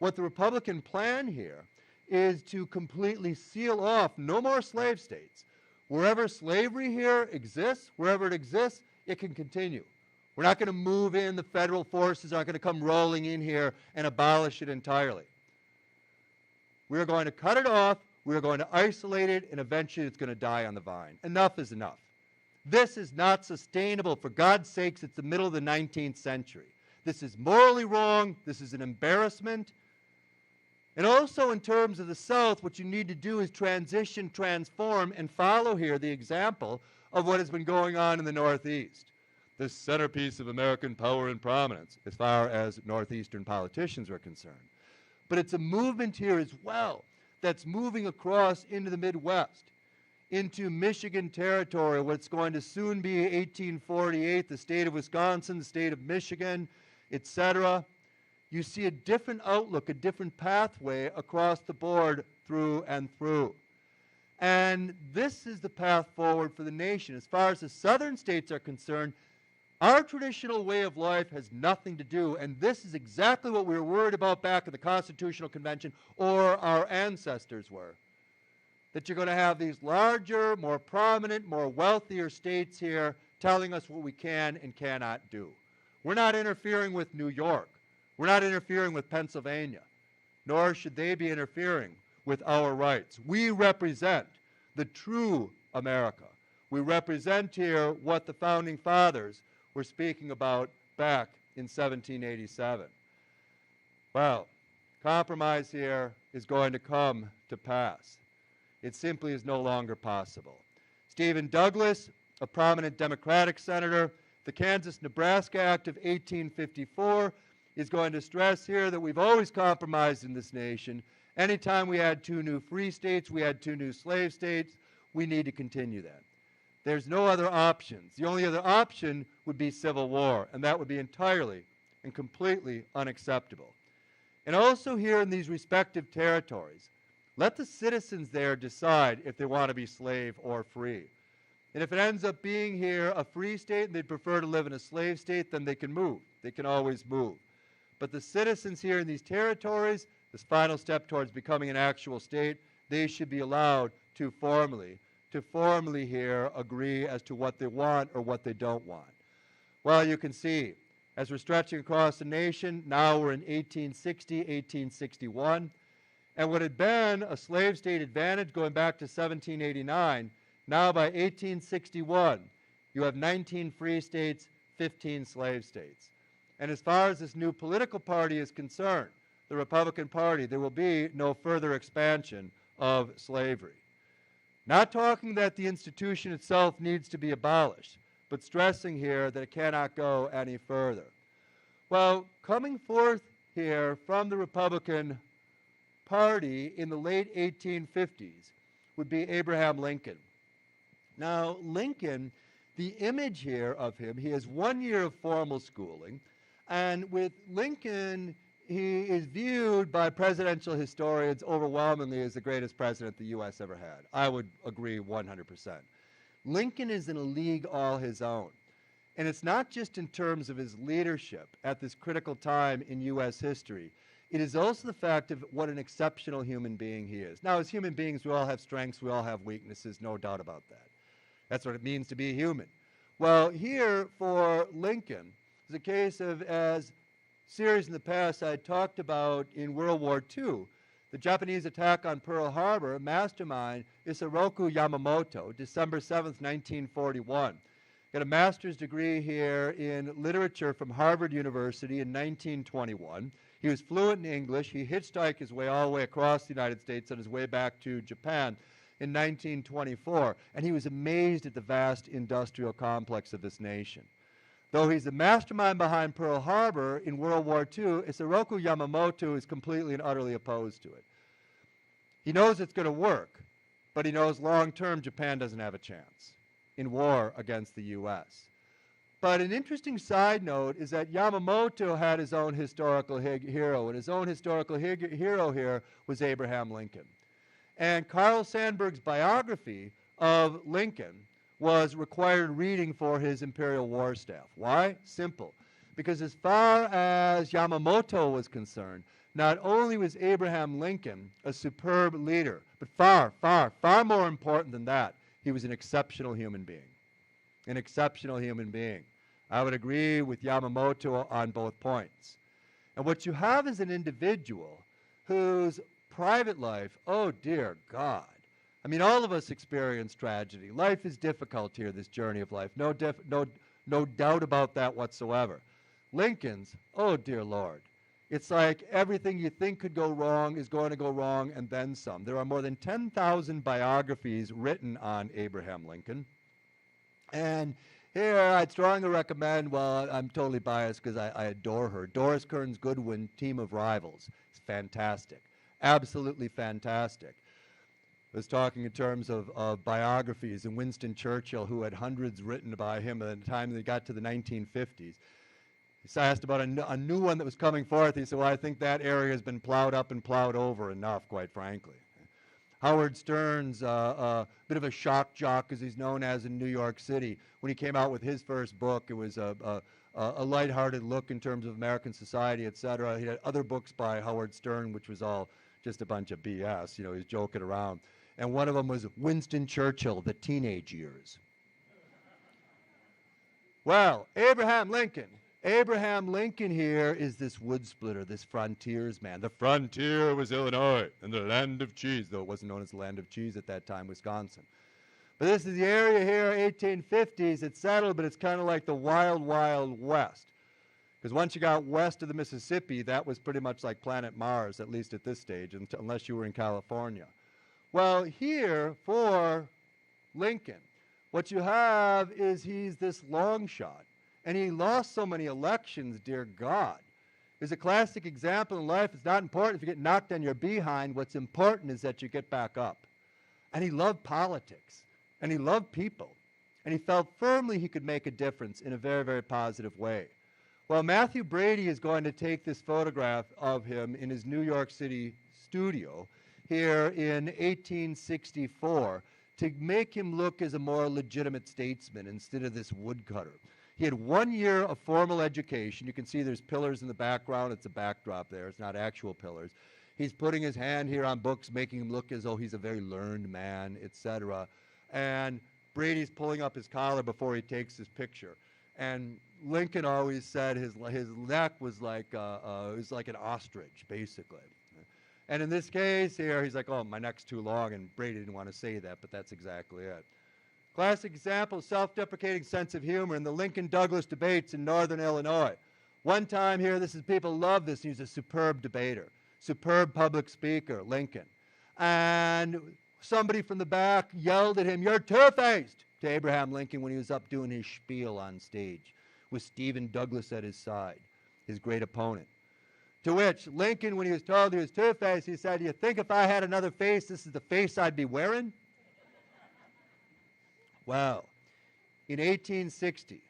[SPEAKER 1] what the Republican plan here is to completely seal off no more slave states. Wherever slavery here exists, wherever it exists, it can continue. We're not going to move in, the federal forces aren't going to come rolling in here and abolish it entirely. We're going to cut it off, we're going to isolate it, and eventually it's going to die on the vine. Enough is enough. This is not sustainable. For God's sakes, it's the middle of the 19th century. This is morally wrong, this is an embarrassment. And also in terms of the South, what you need to do is transition, transform, and follow here the example of what has been going on in the Northeast. The centerpiece of American power and prominence as far as Northeastern politicians are concerned. But it's a movement here as well that's moving across into the Midwest, into Michigan territory, what's going to soon be 1848, the state of Wisconsin, the state of Michigan, etc. You see a different outlook, a different pathway across the board through and through. And this is the path forward for the nation. As far as the southern states are concerned, our traditional way of life has nothing to do, and this is exactly what we were worried about back at the Constitutional Convention, or our ancestors were. that you're going to have these larger, more prominent, more wealthier states here telling us what we can and cannot do. We're not interfering with New York. We're not interfering with Pennsylvania, nor should they be interfering with our rights. We represent the true America. We represent here what the Founding Fathers were speaking about back in 1787. Well, compromise here is going to come to pass. It simply is no longer possible. Stephen Douglas, a prominent Democratic senator, the Kansas-Nebraska Act of 1854 is going to stress here that we've always compromised in this nation. Anytime we had 2 new free states, we had 2 new slave states, we need to continue that. There's no other options. The only other option would be civil war, and that would be entirely and completely unacceptable. And also here in these respective territories, let the citizens there decide if they want to be slave or free. And if it ends up being here a free state and they'd prefer to live in a slave state, then they can move. They can always move. But the citizens here in these territories, this final step towards becoming an actual state, they should be allowed to formally here agree as to what they want or what they don't want. Well, you can see, as we're stretching across the nation, now we're in 1860, 1861, and what had been a slave state advantage going back to 1789, now by 1861, you have 19 free states, 15 slave states. And as far as this new political party is concerned, the Republican Party, there will be no further expansion of slavery. Not talking that the institution itself needs to be abolished, but stressing here that it cannot go any further. Well, coming forth here from the Republican Party in the late 1850s would be Abraham Lincoln. Now, Lincoln, the image here of him, he has 1 year of formal schooling, and with Lincoln, he is viewed by presidential historians overwhelmingly as the greatest president the U.S. ever had. I would agree 100%. Lincoln is in a league all his own. And it's not just in terms of his leadership at this critical time in U.S. history. It is also the fact of what an exceptional human being he is. Now, as human beings, we all have strengths, we all have weaknesses, no doubt about that. That's what it means to be human. Well, here for Lincoln is a case of, as series in the past I talked about in World War II, the Japanese attack on Pearl Harbor, mastermind Isoroku Yamamoto, December 7th, 1941. Got a master's degree here in literature from Harvard University in 1921. He was fluent in English. He hitchhiked his way all the way across the United States on his way back to Japan in 1924, and he was amazed at the vast industrial complex of this nation. Though he's the mastermind behind Pearl Harbor in World War II, Isoroku Yamamoto is completely and utterly opposed to it. He knows it's going to work, but he knows long-term Japan doesn't have a chance in war against the U.S. But an interesting side note is that Yamamoto had his own historical hero, and his own historical hero here was Abraham Lincoln. And Carl Sandburg's biography of Lincoln was required reading for his Imperial War Staff. Why? Simple. Because as far as Yamamoto was concerned, not only was Abraham Lincoln a superb leader, but far more important than that, he was an exceptional human being. An exceptional human being. I would agree with Yamamoto on both points. And what you have is an individual whose private life, oh dear God. I mean, all of us experience tragedy. Life is difficult here, this journey of life. No doubt about that whatsoever. Lincoln's, oh dear Lord. It's like everything you think could go wrong is going to go wrong, and then some. There are more than 10,000 biographies written on Abraham Lincoln. And here I'd strongly recommend, well, I'm totally biased because I adore her, Doris Kearns Goodwin, Team of Rivals. It's fantastic. Absolutely fantastic. I was talking in terms of biographies, and Winston Churchill, who had hundreds written by him by the time they got to the 1950s. He asked about a new one that was coming forth. He said, well, I think that area has been plowed up and plowed over enough, quite frankly. Howard Stern's a bit of a shock jock, as he's known as in New York City. When he came out with his first book, it was a lighthearted look in terms of American society, etc. He had other books by Howard Stern, which was all just a bunch of BS. You know, he's joking around. And one of them was Winston Churchill, the teenage years. Well, Abraham Lincoln. Abraham Lincoln here is this wood splitter, this frontiersman. The frontier was Illinois and the land of cheese, though it wasn't known as the land of cheese at that time, Wisconsin. But this is the area here, 1850s. It's settled, but it's kind of like the wild, wild west. Because once you got west of the Mississippi, that was pretty much like planet Mars, at least at this stage, unless you were in California. Well, here for Lincoln, what you have is he's this long shot. And he lost so many elections, dear God. There's a classic example in life. It's not important if you get knocked on your behind. What's important is that you get back up. And he loved politics. And he loved people. And he felt firmly he could make a difference in a very, very positive way. Well, Matthew Brady is going to take this photograph of him in his New York City studio here in 1864 to make him look as a more legitimate statesman instead of this woodcutter. He had 1 year of formal education. You can see there's pillars in the background. It's a backdrop there. It's not actual pillars. He's putting his hand here on books, making him look as though he's a very learned man, etc. And Brady's pulling up his collar before he takes his picture. And Lincoln always said his neck was like an ostrich, basically. And in this case here, he's like, oh, my neck's too long, and Brady didn't want to say that, but that's exactly it. Classic example of self-deprecating sense of humor in the Lincoln-Douglas debates in northern Illinois. One time here, people love this. He's a superb debater, superb public speaker, Lincoln. And somebody from the back yelled at him, "You're two-faced," to Abraham Lincoln when he was up doing his spiel on stage with Stephen Douglas at his side, his great opponent. To which Lincoln, when he was told he was two-faced, he said, "Do you think if I had another face, this is the face I'd be wearing?" Well, in 1860,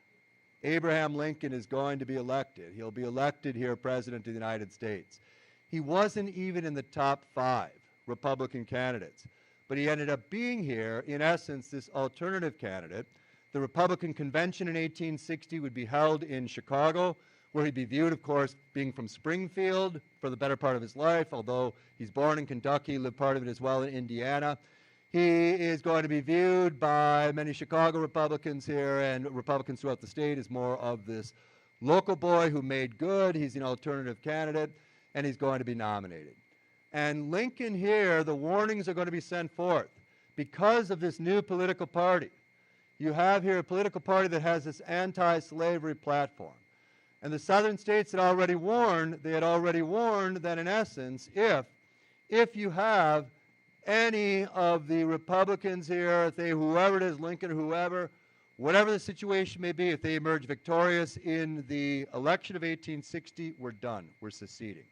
[SPEAKER 1] Abraham Lincoln is going to be elected. He'll be elected here President of the United States. He wasn't even in the top 5 Republican candidates, but he ended up being here, in essence, this alternative candidate. The Republican convention in 1860 would be held in Chicago, where he'd be viewed, of course, being from Springfield for the better part of his life, although he's born in Kentucky, lived part of it as well in Indiana. He is going to be viewed by many Chicago Republicans here and Republicans throughout the state as more of this local boy who made good. He's an alternative candidate, and he's going to be nominated. And Lincoln here, the warnings are going to be sent forth because of this new political party. You have here a political party that has this anti-slavery platform. And the southern states had already warned, that in essence, if you have any of the Republicans here, whoever it is, Lincoln or whoever, whatever the situation may be, if they emerge victorious in the election of 1860, we're done. We're seceding.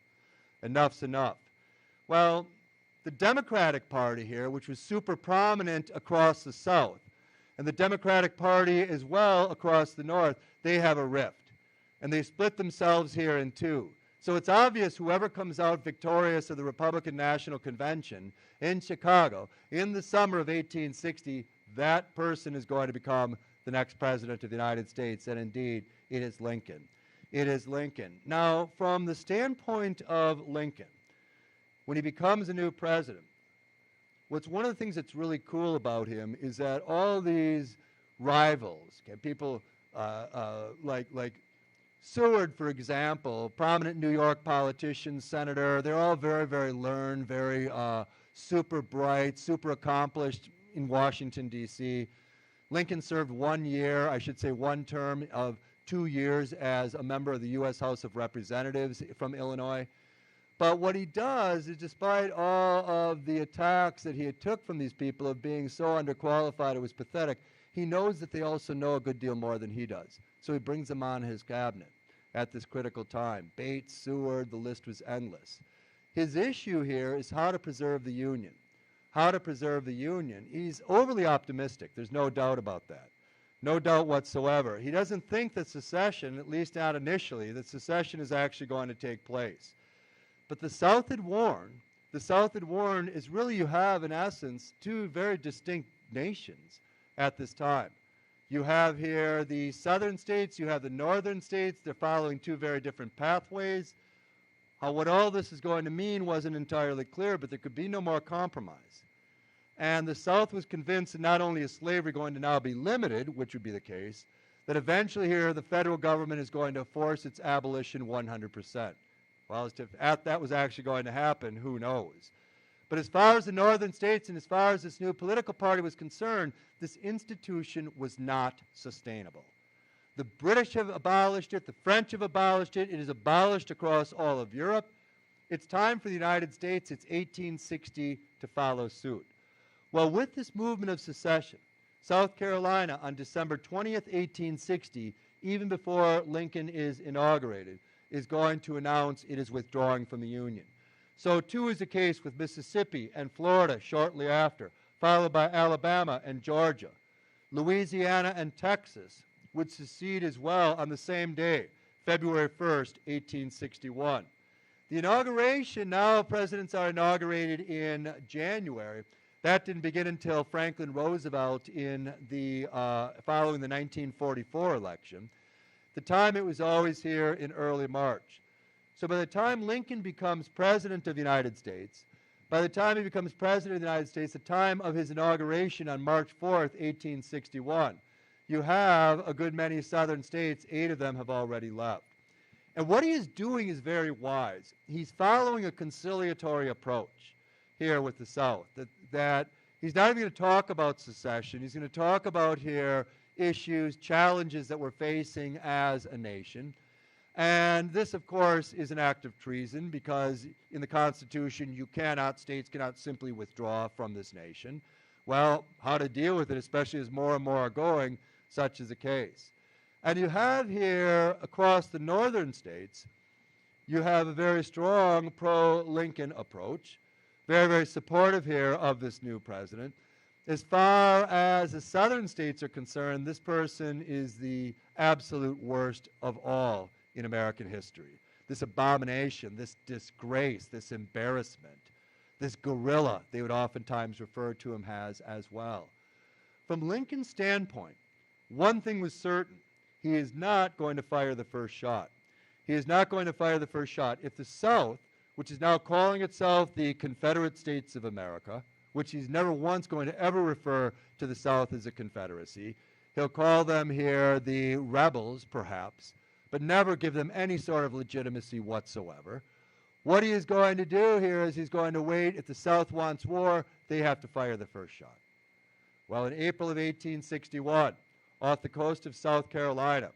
[SPEAKER 1] Enough's enough. Well, the Democratic Party here, which was super prominent across the South, and the Democratic Party as well across the North, they have a rift. And they split themselves here in two. So it's obvious whoever comes out victorious of the Republican National Convention in Chicago in the summer of 1860, that person is going to become the next president of the United States. And indeed, it is Lincoln. It is Lincoln. Now, from the standpoint of Lincoln, when he becomes a new president, what's one of the things that's really cool about him is that all these rivals, okay, people like Seward, for example, prominent New York politician, senator, they're all very, very learned, very super bright, super accomplished in Washington, D.C. Lincoln served 1 year, I should say 1 term of 2 years as a member of the U.S. House of Representatives from Illinois. But what he does is, despite all of the attacks that he had took from these people of being so underqualified it was pathetic, he knows that they also know a good deal more than he does. So he brings them on his cabinet at this critical time. Bates, Seward, the list was endless. His issue here is how to preserve the Union. How to preserve the Union. He's overly optimistic. There's no doubt about that. No doubt whatsoever. He doesn't think that secession, at least not initially, that secession is actually going to take place. But the South had warned. The South had warned is really, you have, in essence, 2 very distinct nations at this time. You have here the southern states, you have the northern states. They're following 2 very different pathways. What all this is going to mean wasn't entirely clear, but there could be no more compromise. And the South was convinced that not only is slavery going to now be limited, which would be the case, that eventually here the federal government is going to force its abolition 100%. Well, as to if that was actually going to happen, who knows? But as far as the northern states and as far as this new political party was concerned, this institution was not sustainable. The British have abolished it. The French have abolished it. It is abolished across all of Europe. It's time for the United States, it's 1860, to follow suit. Well, with this movement of secession, South Carolina on December 20th, 1860, even before Lincoln is inaugurated, is going to announce it is withdrawing from the Union. So too is the case with Mississippi and Florida shortly after, followed by Alabama and Georgia. Louisiana and Texas would secede as well on the same day, February 1st, 1861. The inauguration, now presidents are inaugurated in January. That didn't begin until Franklin Roosevelt in the following the 1944 election. The time it was always here in early March. So by the time Lincoln becomes president of the United States, by the time he becomes president of the United States, the time of his inauguration on March 4th, 1861, you have a good many southern states, 8 of them have already left. And what he is doing is very wise. He's following a conciliatory approach here with the South, that he's not even going to talk about secession. He's going to talk about here issues, challenges that we're facing as a nation. And this, of course, is an act of treason because in the Constitution, states cannot simply withdraw from this nation. Well, how to deal with it, especially as more and more are going, such is the case. And you have here, across the northern states, you have a very strong pro-Lincoln approach, very, very supportive here of this new president. As far as the southern states are concerned, this person is the absolute worst of all in American history. This abomination, this disgrace, this embarrassment, this gorilla, they would oftentimes refer to him as well. From Lincoln's standpoint, one thing was certain. He is not going to fire the first shot. He is not going to fire the first shot. If the South, which is now calling itself the Confederate States of America, which he's never once going to ever refer to the South as a confederacy, he'll call them here the rebels, perhaps, but never give them any sort of legitimacy whatsoever. What he is going to do here is he's going to wait. If the South wants war, they have to fire the first shot. Well, in April of 1861, off the coast of South Carolina,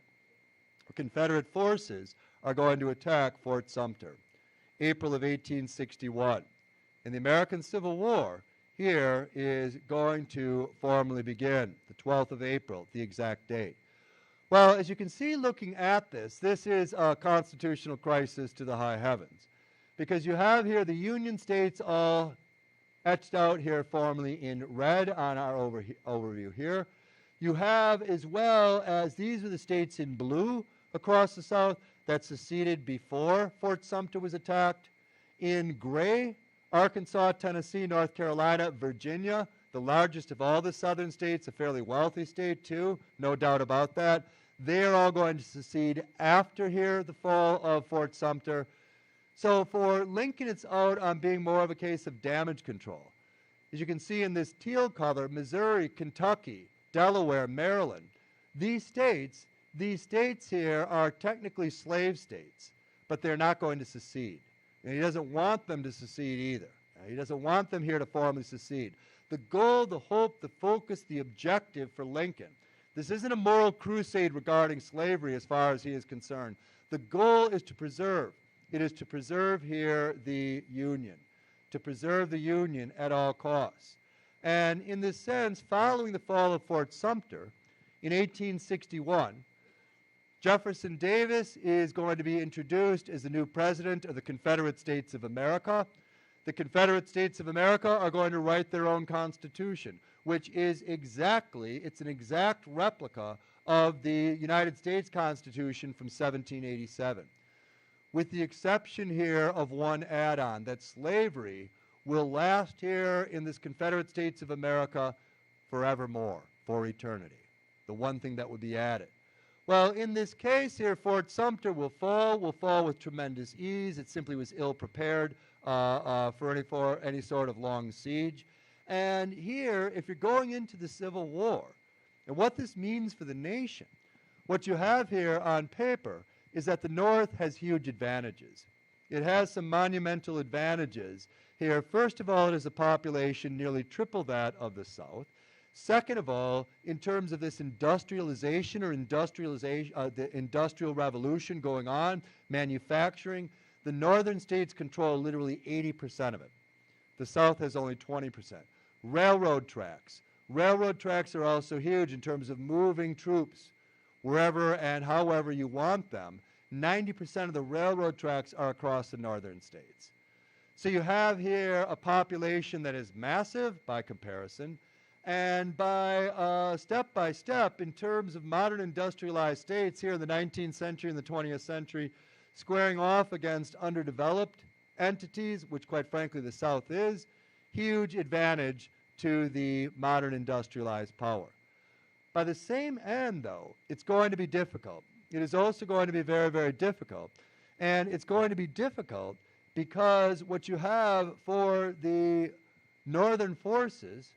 [SPEAKER 1] Confederate forces are going to attack Fort Sumter. April of 1861. And the American Civil War here is going to formally begin, the 12th of April, the exact date. Well, as you can see looking at this, this is a constitutional crisis to the high heavens, because you have here the Union states all etched out here formally in red on our overview here. You have, as well as these are the states in blue across the South that seceded before Fort Sumter was attacked. In gray, Arkansas, Tennessee, North Carolina, Virginia, the largest of all the southern states, a fairly wealthy state too, no doubt about that. They're all going to secede after here the fall of Fort Sumter. So for Lincoln, it's out on being more of a case of damage control. As you can see in this teal color, Missouri, Kentucky, Delaware, Maryland, these states here are technically slave states, but they're not going to secede. And he doesn't want them to secede either. He doesn't want them here to formally secede. The goal, the hope, the focus, the objective for Lincoln, this isn't a moral crusade regarding slavery as far as he is concerned. The goal is to preserve. It is to preserve here the Union, to preserve the Union at all costs. And in this sense, following the fall of Fort Sumter in 1861, Jefferson Davis is going to be introduced as the new president of the Confederate States of America. The Confederate States of America are going to write their own constitution, which is it's an exact replica of the United States Constitution from 1787, with the exception here of one add-on, that slavery will last here in this Confederate States of America forevermore, for eternity. The one thing that would be added. Well, in this case here, Fort Sumter will fall with tremendous ease. It simply was ill-prepared for any sort of long siege. And here, if you're going into the Civil War, and what this means for the nation, what you have here on paper is that the North has huge advantages. It has some monumental advantages here. First of all, it has a population nearly triple that of the South. Second of all, in terms of this industrialization or the industrial revolution going on, manufacturing, the northern states control literally 80% of it. The South has only 20%. Railroad tracks. Railroad tracks are also huge in terms of moving troops wherever and however you want them. 90% of the railroad tracks are across the northern states. So you have here a population that is massive by comparison, and by step, in terms of modern industrialized states here in the 19th century and the 20th century, squaring off against underdeveloped entities, which quite frankly the South is, huge advantage to the modern industrialized power. By the same end, though, it's going to be difficult. It is also going to be very, very difficult. And it's going to be difficult because what you have for the northern forces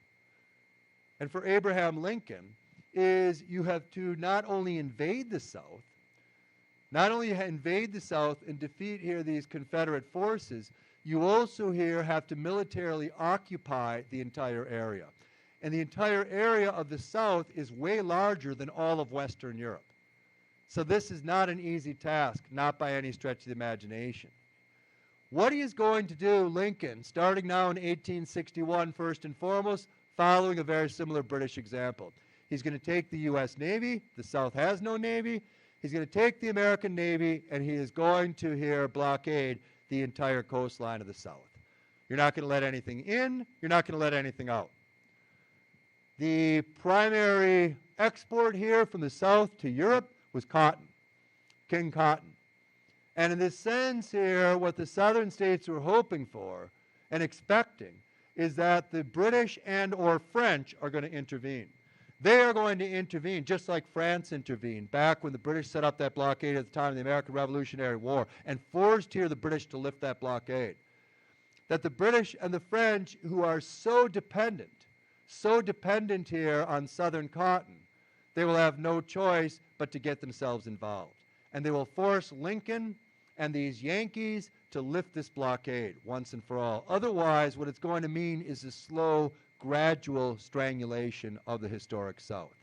[SPEAKER 1] and for Abraham Lincoln is you have to not only invade the South, and defeat here these Confederate forces, you also here have to militarily occupy the entire area. And the entire area of the South is way larger than all of Western Europe. So this is not an easy task, not by any stretch of the imagination. What he is going to do, Lincoln, starting now in 1861, first and foremost, following a very similar British example. He's going to take the U.S. Navy. The South has no Navy. He's going to take the American Navy, and he is going to here blockade the entire coastline of the South. You're not going to let anything in. You're not going to let anything out. The primary export here from the South to Europe was cotton, king cotton. And in this sense here, what the southern states were hoping for and expecting is that the British and or French are going to intervene. They are going to intervene just like France intervened back when the British set up that blockade at the time of the American Revolutionary War and forced here the British to lift that blockade. That the British and the French, who are so dependent here on southern cotton, they will have no choice but to get themselves involved. And they will force Lincoln and these Yankees to lift this blockade once and for all. Otherwise, what it's going to mean is a slow, gradual strangulation of the historic South.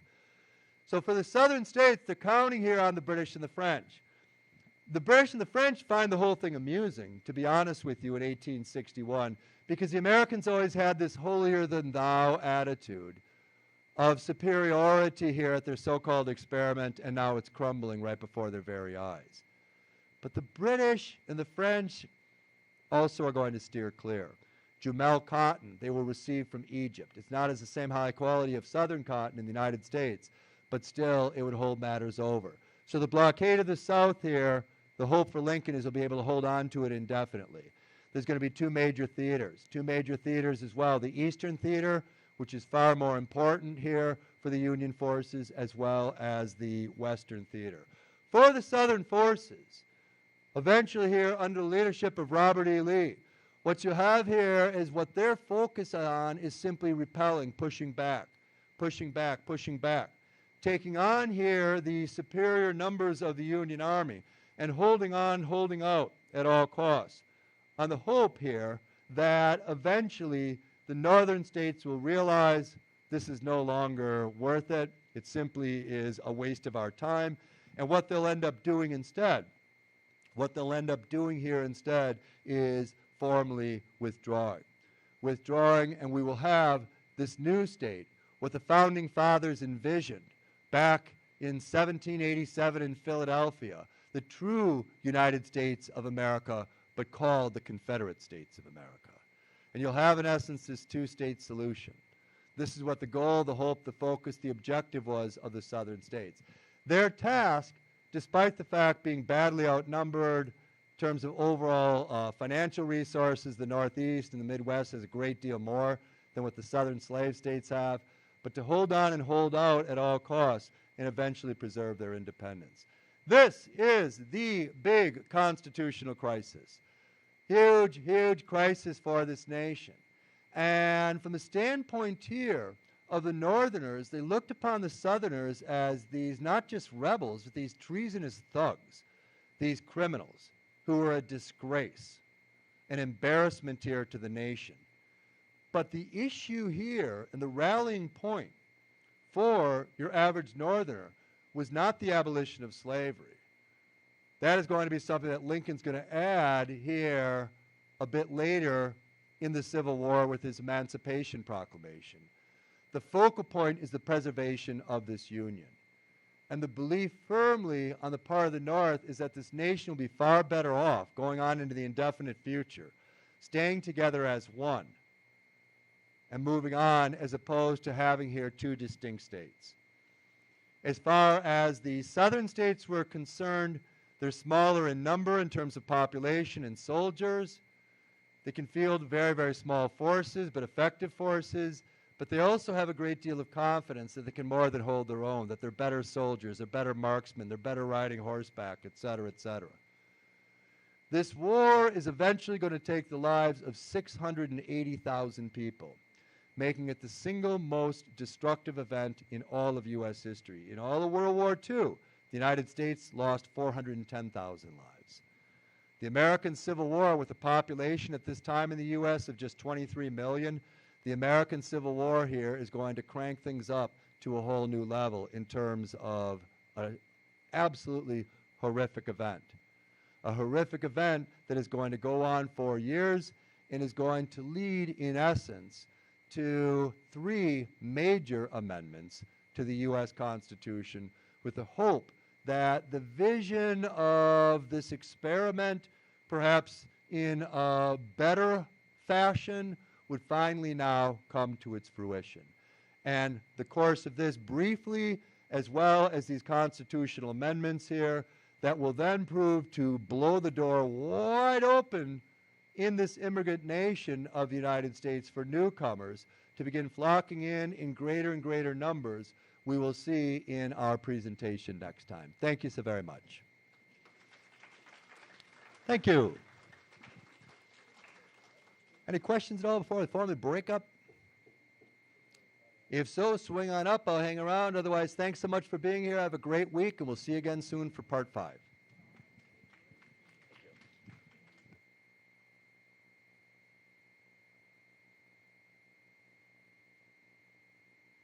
[SPEAKER 1] So for the southern states, they're counting here on the British and the French. The British and the French find the whole thing amusing, to be honest with you, in 1861, because the Americans always had this holier-than-thou attitude of superiority here at their so-called experiment, and now it's crumbling right before their very eyes. But the British and the French also are going to steer clear. Jumel cotton, they will receive from Egypt. It's not as the same high quality of southern cotton in the United States, but still it would hold matters over. So the blockade of the South here, the hope for Lincoln is he'll be able to hold on to it indefinitely. There's going to be two major theaters as well. The Eastern Theater, which is far more important here for the Union forces, as well as the Western Theater. For the Southern forces, eventually here under the leadership of Robert E. Lee, what you have here is what their focus on is simply repelling, pushing back, taking on here the superior numbers of the Union Army and holding on, holding out at all costs, on the hope here that eventually the northern states will realize this is no longer worth it. It simply is a waste of our time. And what they'll end up doing instead, is formally withdrawing. And we will have this new state, what the Founding Fathers envisioned back in 1787 in Philadelphia, the true United States of America, but called the Confederate States of America. And you'll have, in essence, this two-state solution. This is what the goal, the hope, the focus, the objective was of the southern states. Their task, despite the fact being badly outnumbered in terms of overall financial resources, the Northeast and the Midwest has a great deal more than what the southern slave states have, but to hold on and hold out at all costs and eventually preserve their independence. This is the big constitutional crisis. Huge, huge crisis for this nation. And from the standpoint here of the Northerners, they looked upon the Southerners as these not just rebels, but these treasonous thugs, these criminals who were a disgrace, an embarrassment here to the nation. But the issue here and the rallying point for your average Northerner was not the abolition of slavery. That is going to be something that Lincoln's going to add here a bit later in the Civil War with his Emancipation Proclamation. The focal point is the preservation of this Union. And the belief firmly on the part of the North is that this nation will be far better off going on into the indefinite future, staying together as one and moving on as opposed to having here two distinct states. As far as the Southern states were concerned, they're smaller in number in terms of population and soldiers. They can field very, very small forces, but effective forces. But they also have a great deal of confidence that they can more than hold their own, that they're better soldiers, they're better marksmen, they're better riding horseback, et cetera, et cetera. This war is eventually going to take the lives of 680,000 people, making it the single most destructive event in all of U.S. history. In all of World War II, the United States lost 410,000 lives. The American Civil War, with a population at this time in the U.S. of just 23 million, the American Civil War here is going to crank things up to a whole new level in terms of an absolutely horrific event. A horrific event that is going to go on for years and is going to lead, in essence, to 3 major amendments to the U.S. Constitution with the hope that the vision of this experiment, perhaps in a better fashion, would finally now come to its fruition. And the course of this briefly, as well as these constitutional amendments here, that will then prove to blow the door wide open in this immigrant nation of the United States for newcomers to begin flocking in greater and greater numbers, we will see in our presentation next time. Thank you so very much. Thank you. Any questions at all before we formally break up? If so, swing on up. I'll hang around. Otherwise, thanks so much for being here. Have a great week, and we'll see you again soon for part 5.